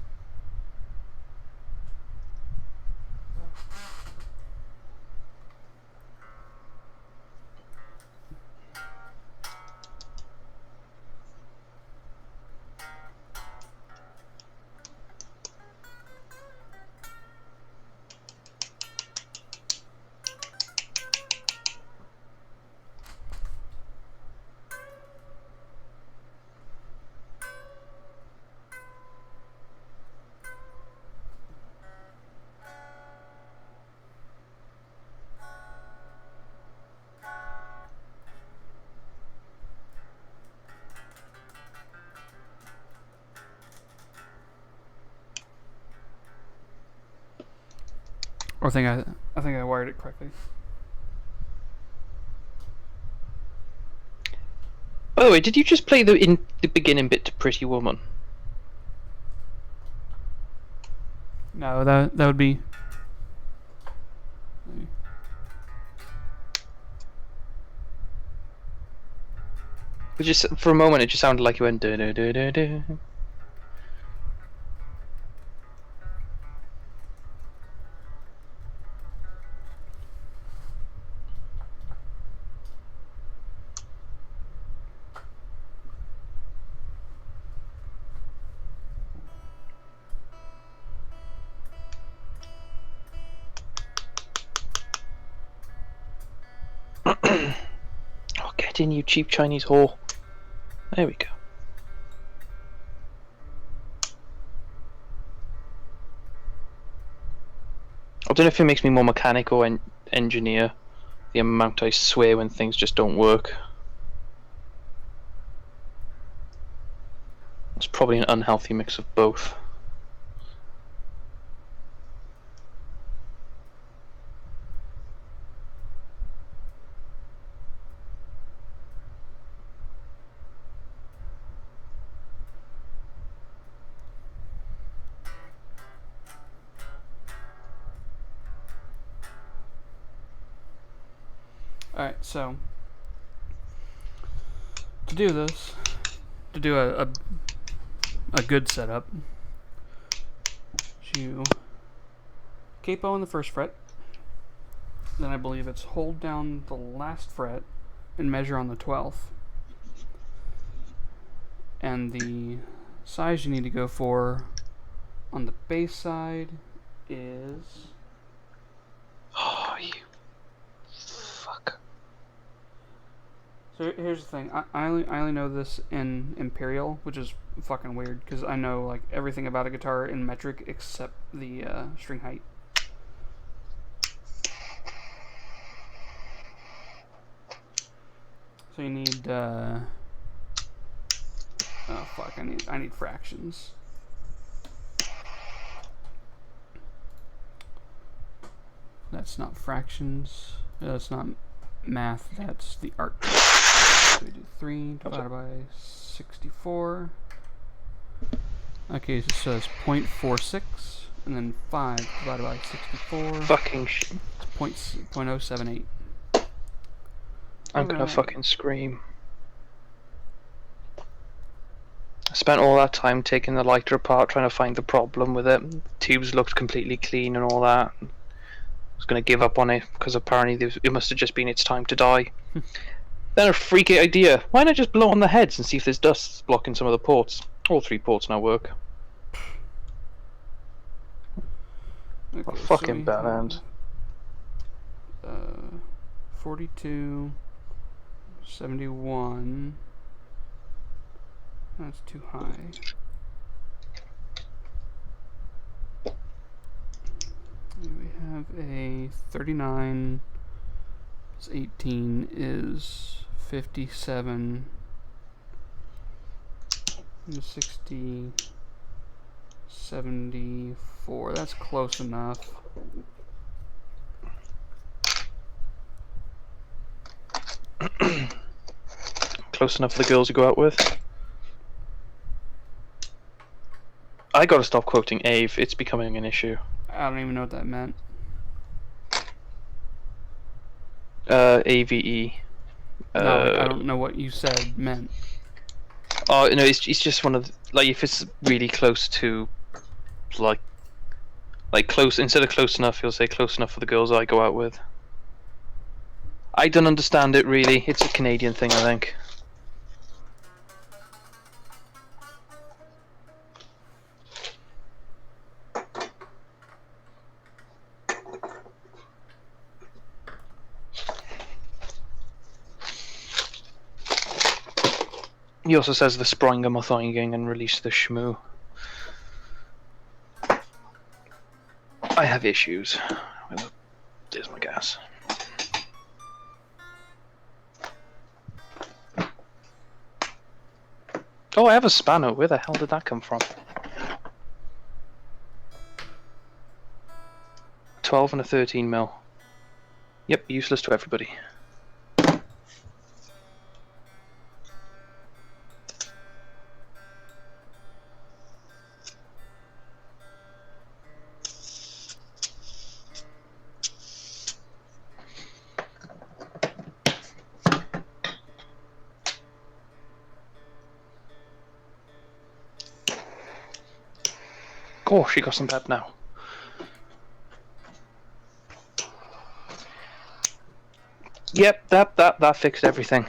Or I think I wired it correctly. By the way, did you just play the beginning bit to Pretty Woman? No, that would be. It just for a moment, it just sounded like you went do do do do do. Oh, get in, you cheap Chinese whore. There we go. I don't know if it makes me more mechanic or engineer, the amount I swear when things just don't work. It's probably an unhealthy mix of both. Alright, so to do this, to do a good setup, you capo on the first fret, then I believe it's hold down the last fret and measure on the 12th. And the size you need to go for on the base side is... Oh, you fuck. So here's the thing. I only know this in Imperial, which is fucking weird because I know like everything about a guitar in metric except the string height. So you need oh fuck, I need fractions. That's not fractions. That's not math. That's the art. So we do 3 divided by 64. Okay, so it's 0.46, and then 5 divided by 64. Fucking shit. It's 0.078. I'm gonna fucking scream. I spent all that time taking the lighter apart trying to find the problem with it. The tubes looked completely clean and all that. I was gonna give up on it because apparently it must have just been its time to die. Then a freaky idea. Why not just blow on the heads and see if there's dust blocking some of the ports? All 3 ports now work. Okay, A fucking bad end. 42, 71. That's too high. We have a 39 plus 18 is 57. 60, 74. That's close enough. Close enough for the girls to go out with. I gotta stop quoting Ave, it's becoming an issue. I don't even know what that meant. AVE. No, I don't know what you said meant. Oh no, it's just one of the, like if it's really close to like close, instead of close enough, he'll say close enough for the girls I go out with. I don't understand it really. It's a Canadian thing, I think. He also says the Springer Mothinging and release the Shmoo. I have issues. There's my gas. Oh, I have a spanner. Where the hell did that come from? 12 and a 13 mil. Yep, useless to everybody. Gosh, she got some bad now. Yep, that fixed everything.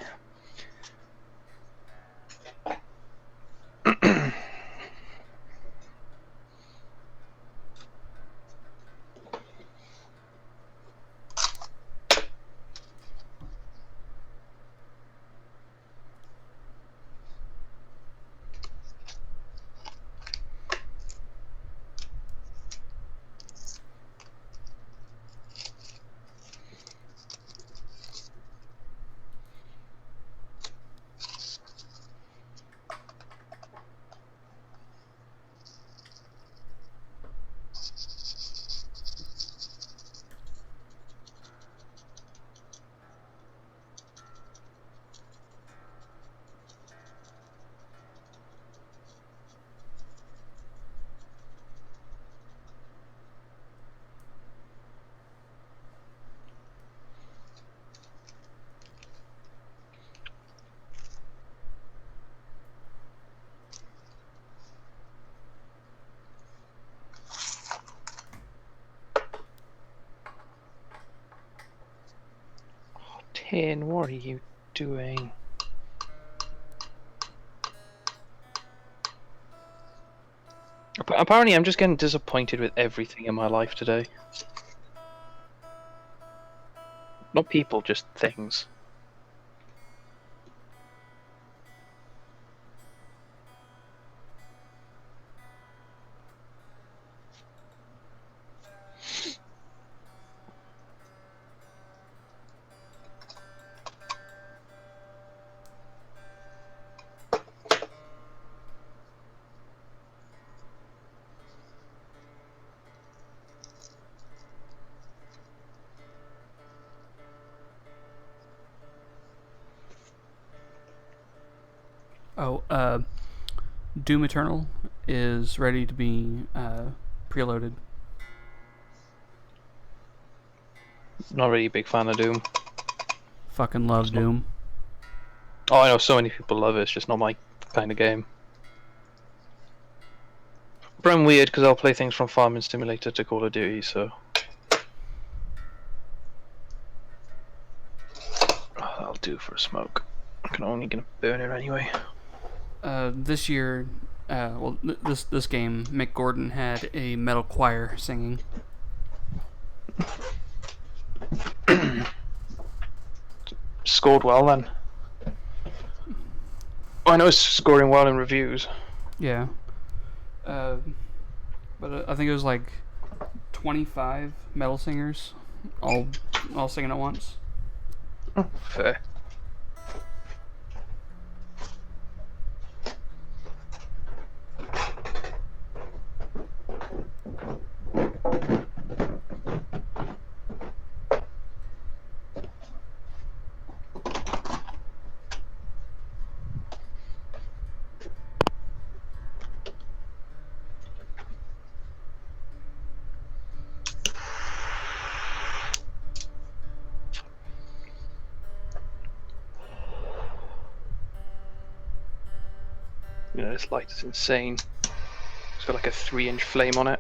Tin, what are you doing? Apparently, I'm just getting disappointed with everything in my life today. Not people, just things. Oh, Doom Eternal is ready to be preloaded. Not really a big fan of Doom. Fucking love Doom. Oh, I know so many people love it. It's just not my kind of game. But I'm weird because I'll play things from Farming Simulator to Call of Duty, so. Oh, that'll do for a smoke. I'm only gonna burn it anyway. This year, this game, Mick Gordon had a metal choir singing. Scored well then. Oh, I know it's scoring well in reviews. Yeah. But I think it was like 25 metal singers, all singing at once. Oh, fair. You know, this light is insane. It's got like a 3-inch flame on it.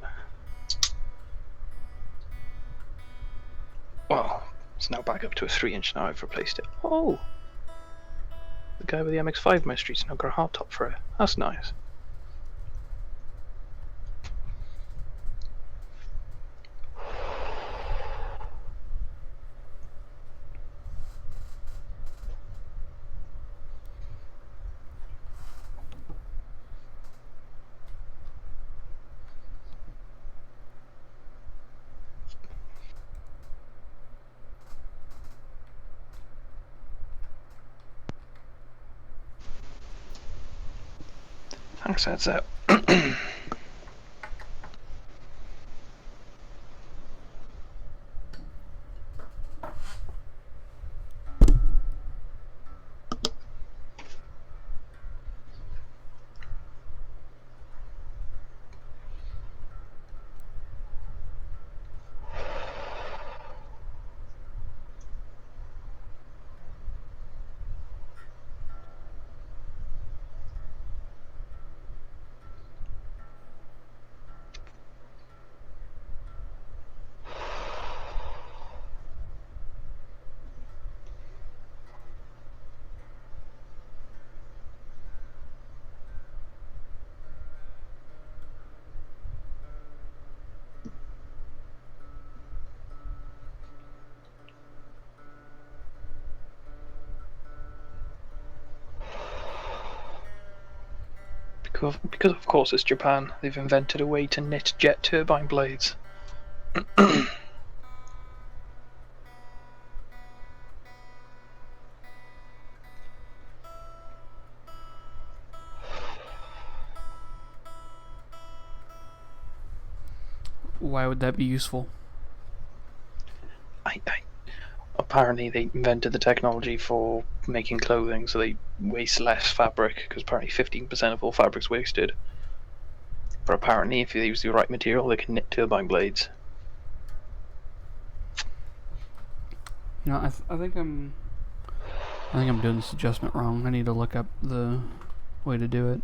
Well, it's now back up to a 3-inch now. I've replaced it. Oh! The guy with the MX-5 in my street's now got a hardtop for it. That's nice. Thanks, heads up. Because of course it's Japan, they've invented a way to knit jet turbine blades. Why would that be useful? Apparently they invented the technology for making clothing so they waste less fabric, because apparently 15% of all fabric's wasted. But apparently if you use the right material they can knit turbine blades. You know, I think I'm doing this adjustment wrong. I need to look up the way to do it.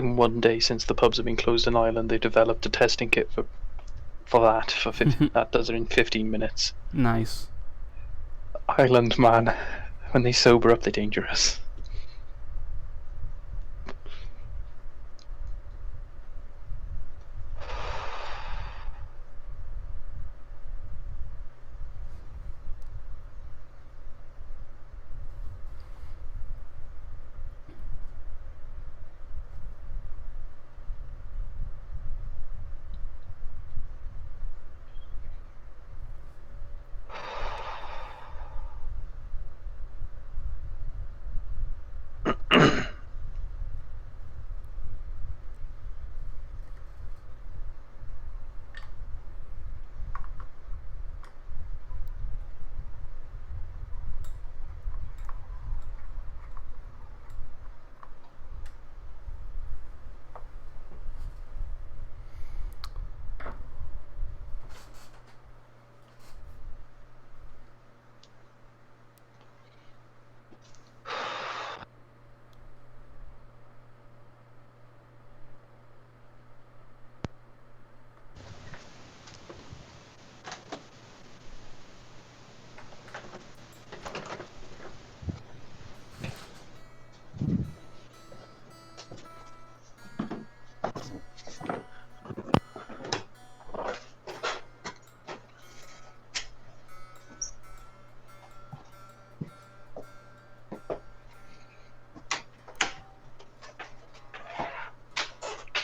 in one day since the pubs have been closed in Ireland, they've developed a testing kit for that. That does it in 15 minutes. Nice. Ireland, man, when they sober up, they're dangerous.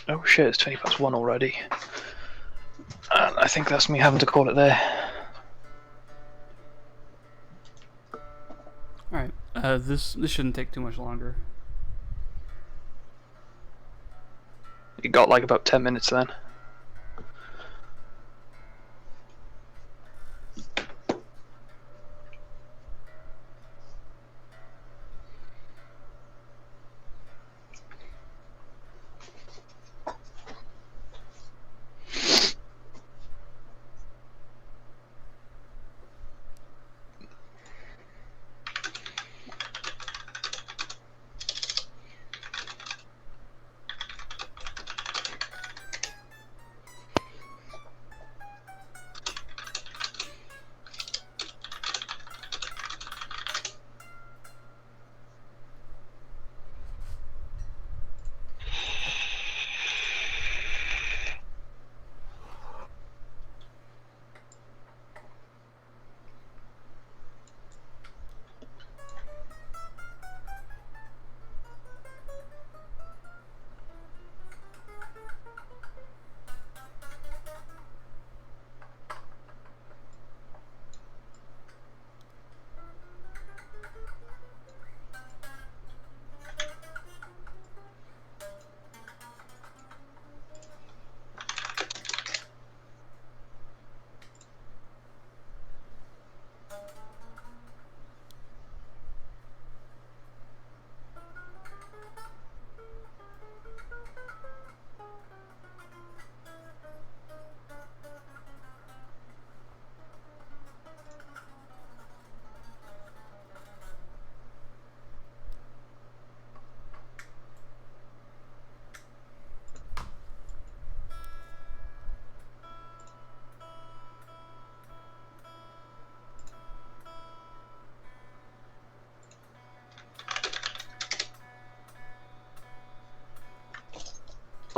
Oh shit, it's 1 already. And I think that's me having to call it there. Alright, this shouldn't take too much longer. You got like about 10 minutes then.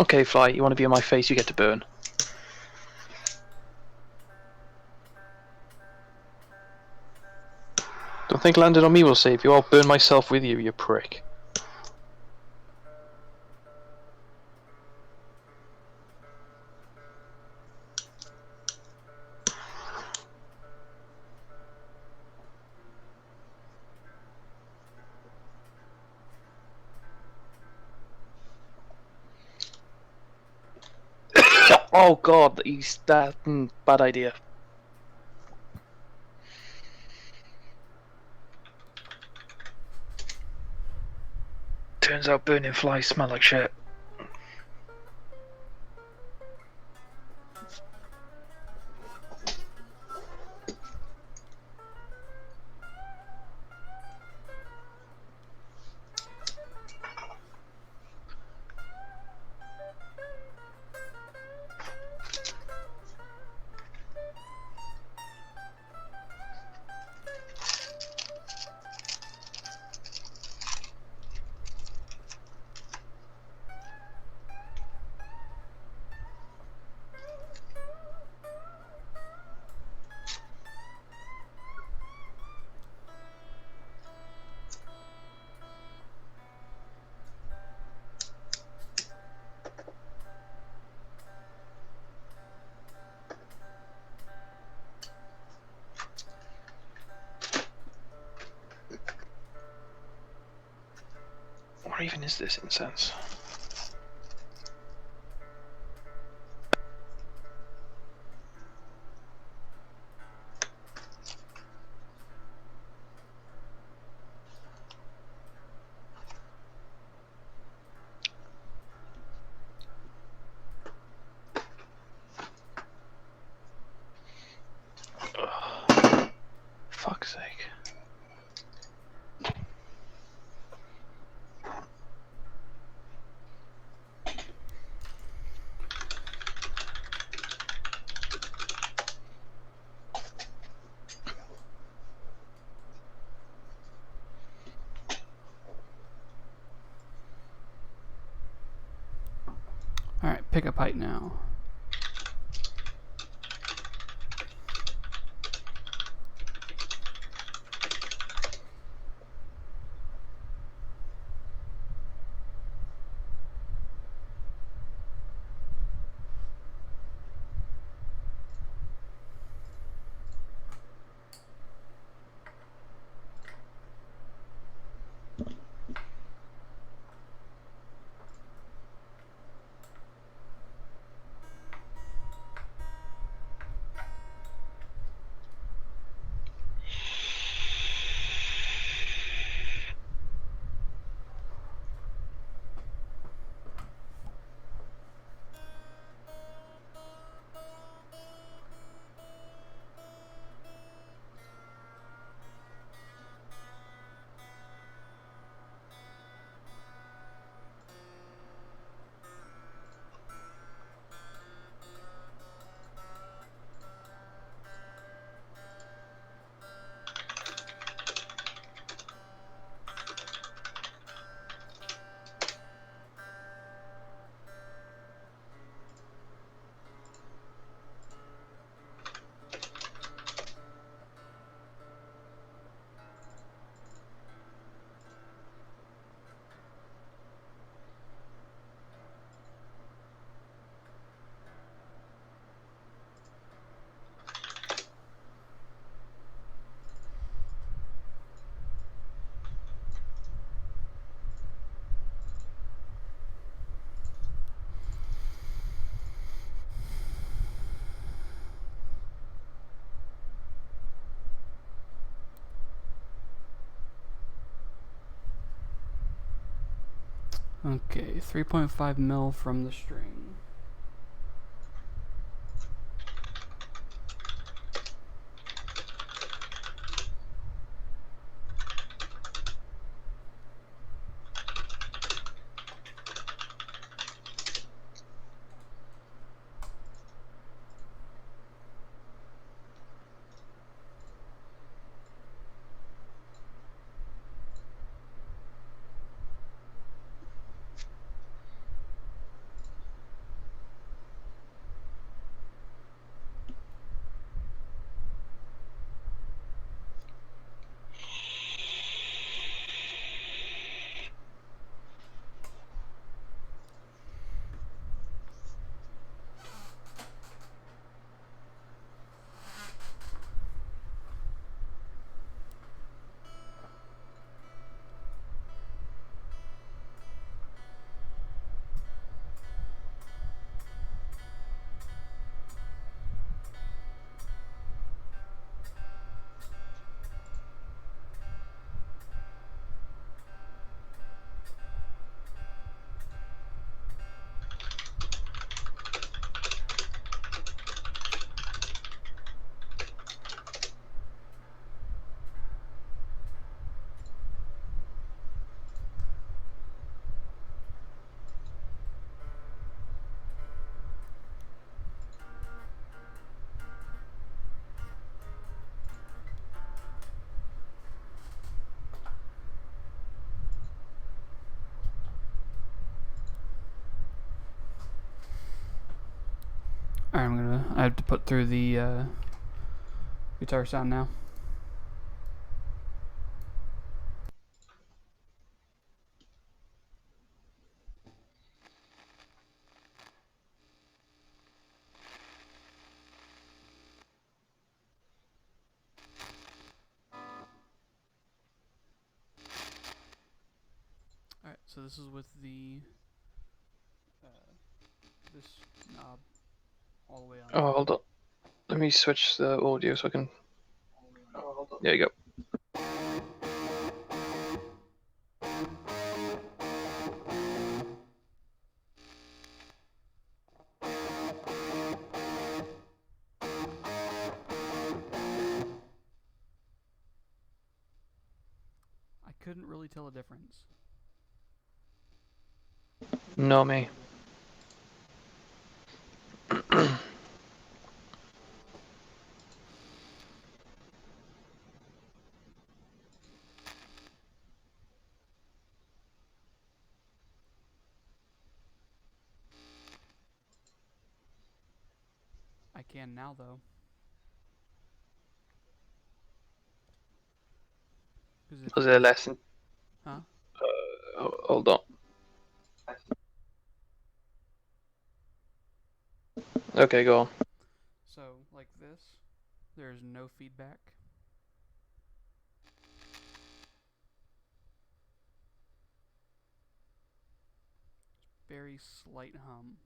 Okay, Fly, you want to be on my face, you get to burn. Don't think landing on me will save you, I'll burn myself with you, you prick. Oh god, he's that bad idea. Turns out burning flies smell like shit. Where even is this incense? Ugh. Fuck's sake. Alright, pick a pipe now. Okay, 3.5 mil from the string. Alright, I have to put through the guitar sound now. Alright, so so this is with the this knob all the way on. Oh, hold on. Let me switch the audio so I can. There you go. I couldn't really tell a difference. No me. I can now though. Was it a lesson? Huh? Hold on. Okay, go on. So like this, there's no feedback. Very slight hum.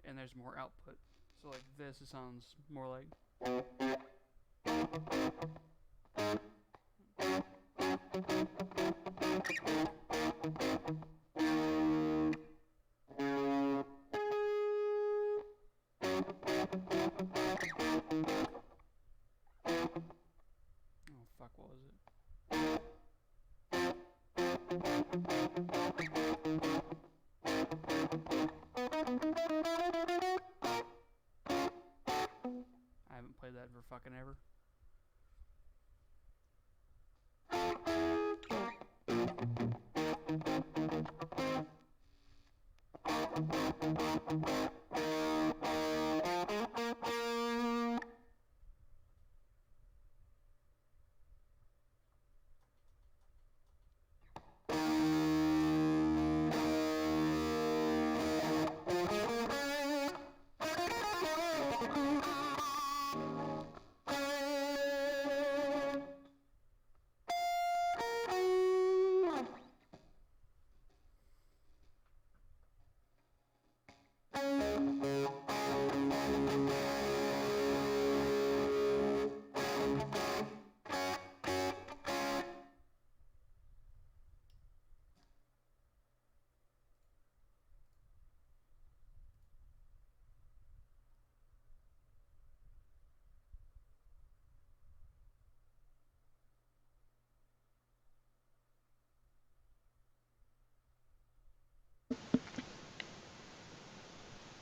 And there's more output. So like this, it sounds more like. Oh fuck, what was it? I haven't played that for fucking ever.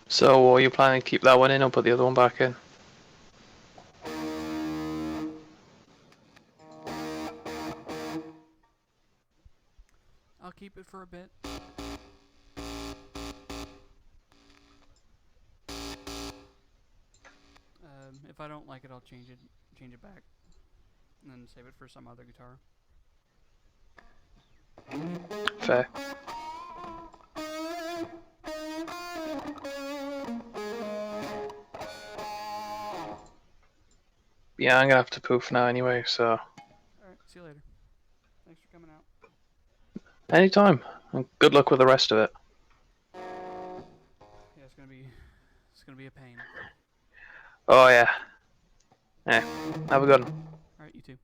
So, are you planning to keep that one in or put the other one back in? I'll keep it for a bit. If I don't like it, I'll change it back, and then save it for some other guitar. Fair. Yeah, I'm gonna have to poof now anyway, so. Alright, see you later. Thanks for coming out. Anytime. And good luck with the rest of it. Yeah, it's gonna be a pain. Oh, yeah. Yeah. Have a good one. Alright, you too.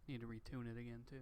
Need to retune it again too.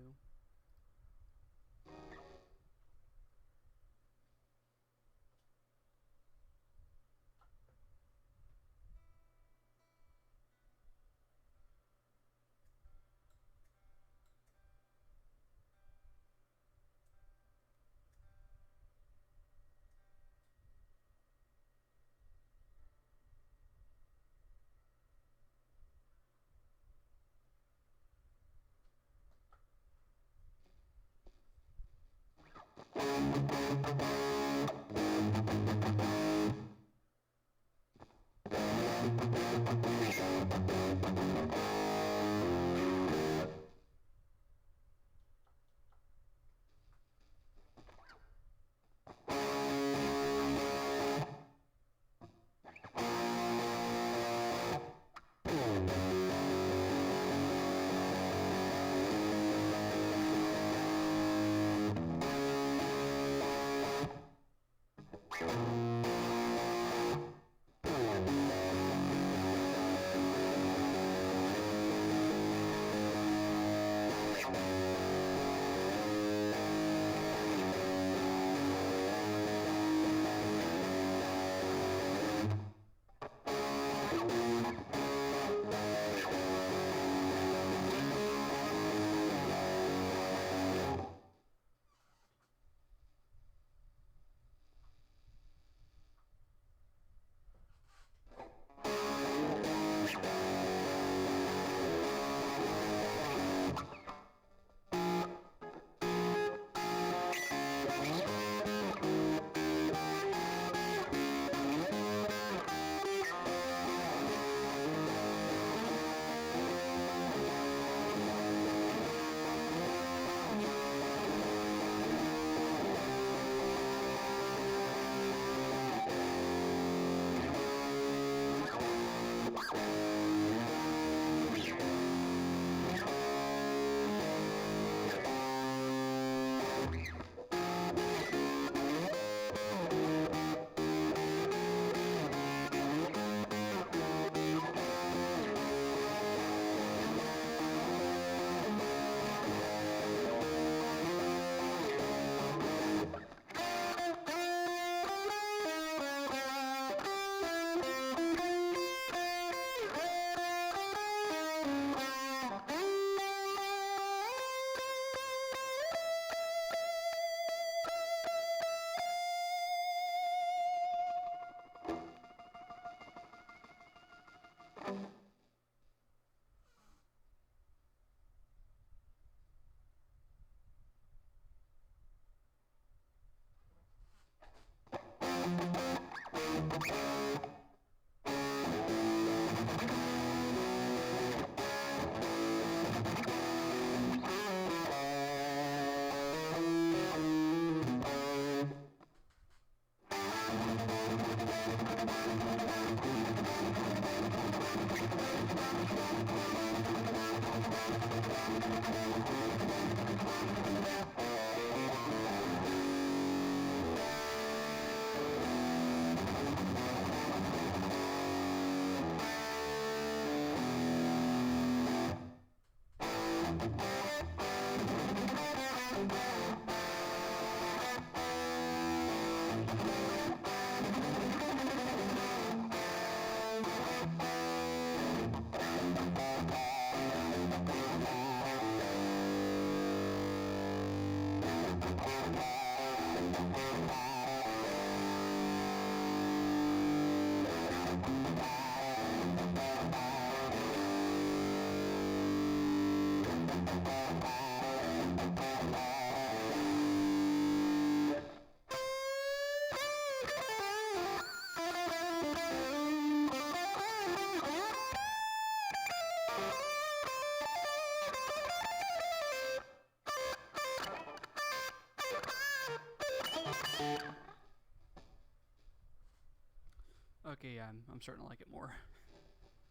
Okay, yeah, I'm starting to like it more.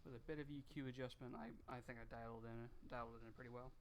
With a bit of EQ adjustment, I think I dialed it in pretty well.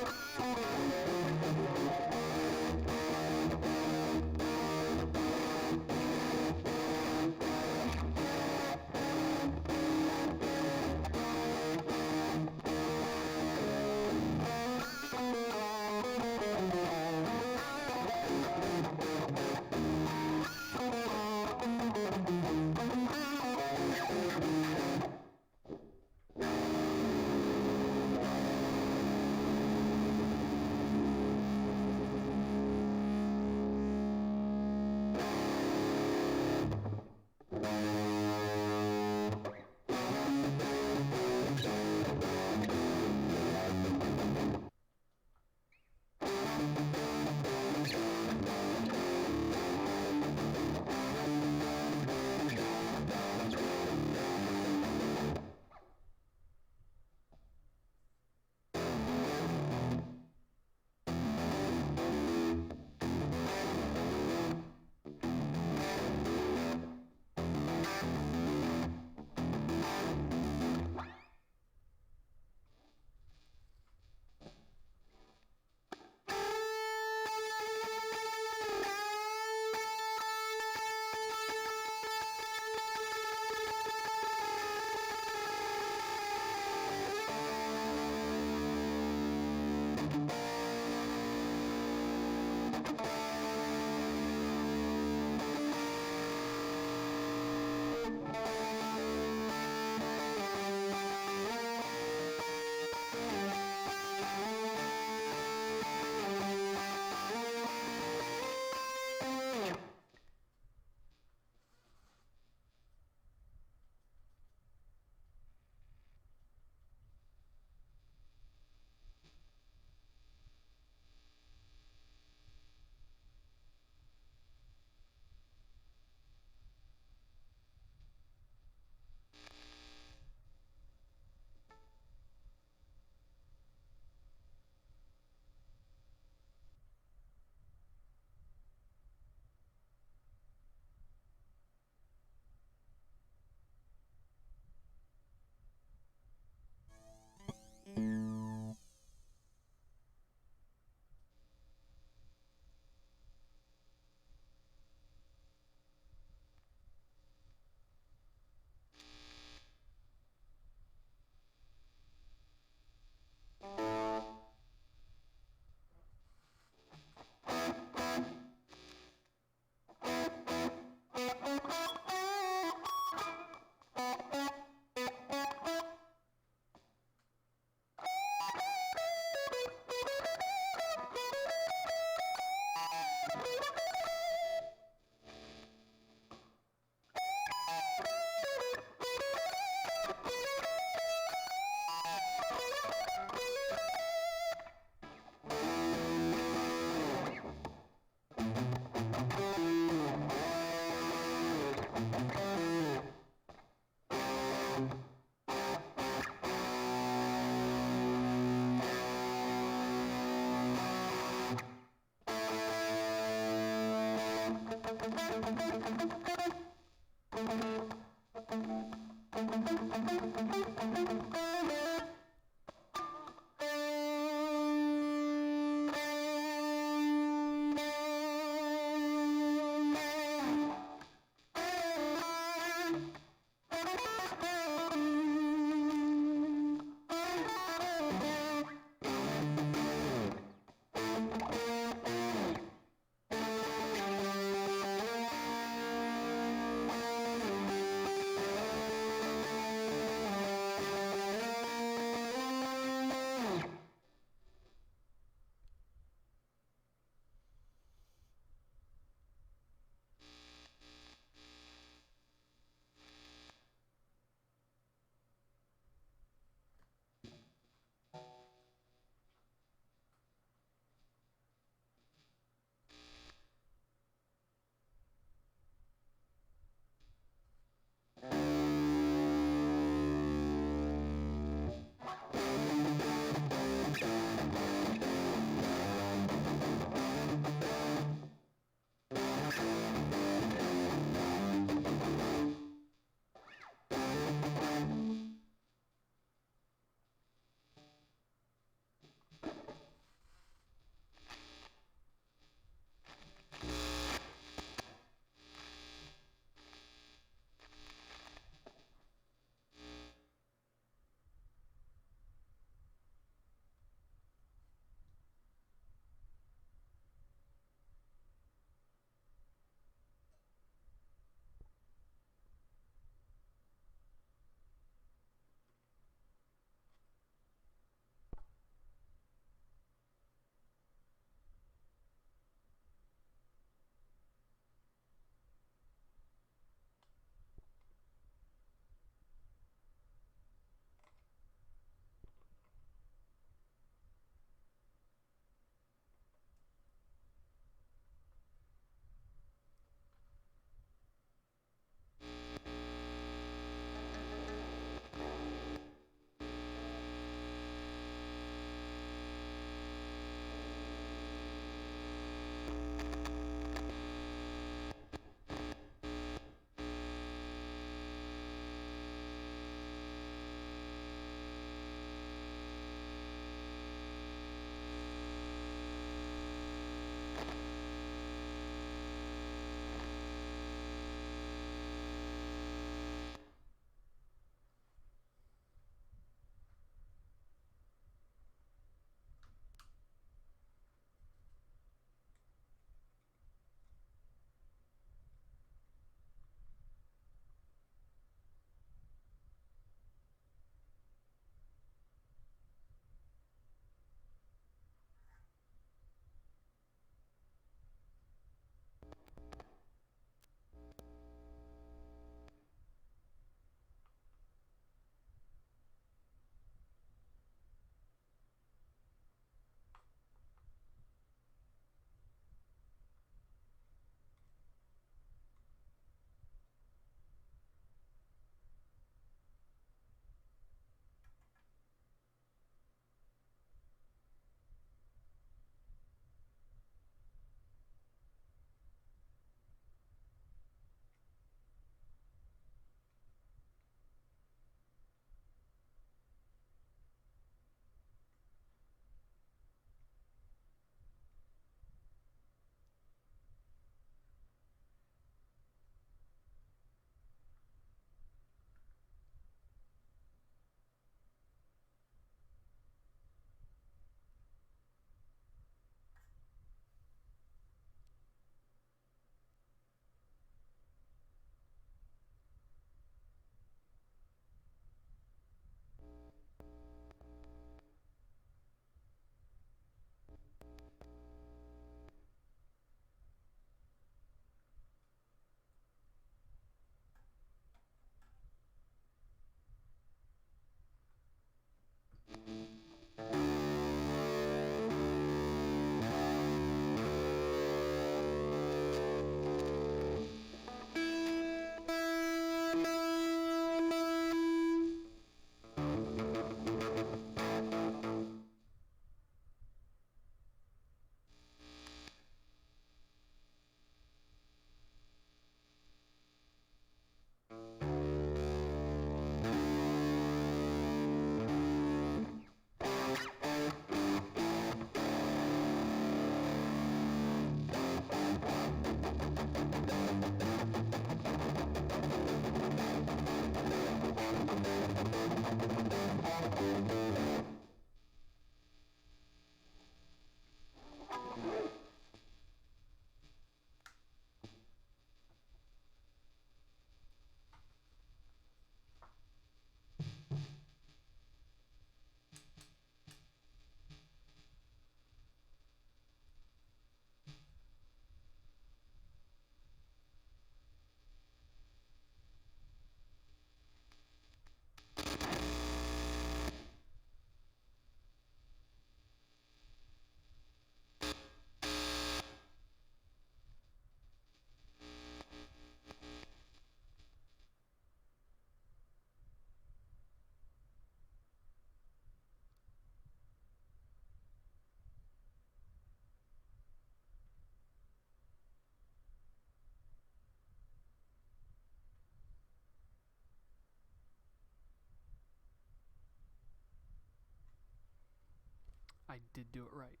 I did do it right.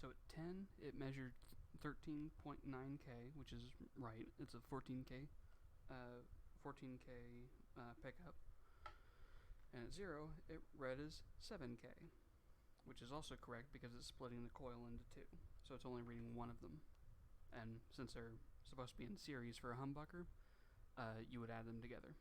So at 10, it measured 13.9k, which is right. It's a 14k pickup. And at 0, it read as 7k, which is also correct because it's splitting the coil into two. So it's only reading one of them. And since they're supposed to be in series for a humbucker, you would add them together.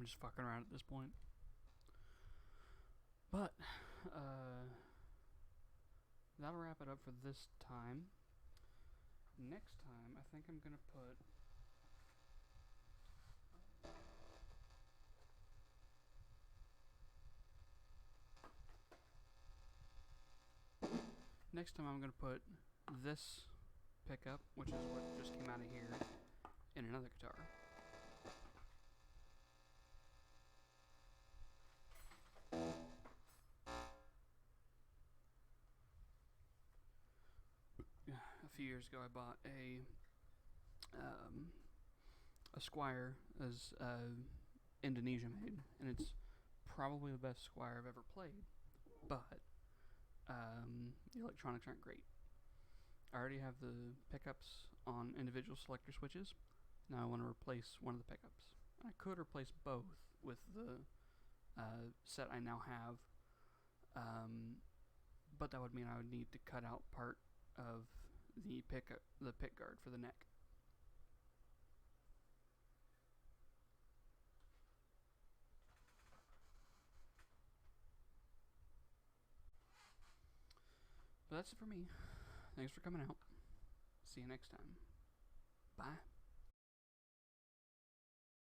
just fucking around at this point. But that'll wrap it up for this time. Next time, I think I'm gonna put. Next time, I'm gonna put this pickup, which is what just came out of here, in another guitar. A few years ago, I bought a Squire as Indonesia made, and it's probably the best Squire I've ever played. But the electronics aren't great. I already have the pickups on individual selector switches. Now I want to replace one of the pickups. I could replace both with the set I now have, but that would mean I would need to cut out part of the pick guard for the neck. But that's it for me. Thanks for coming out. See you next time. Bye.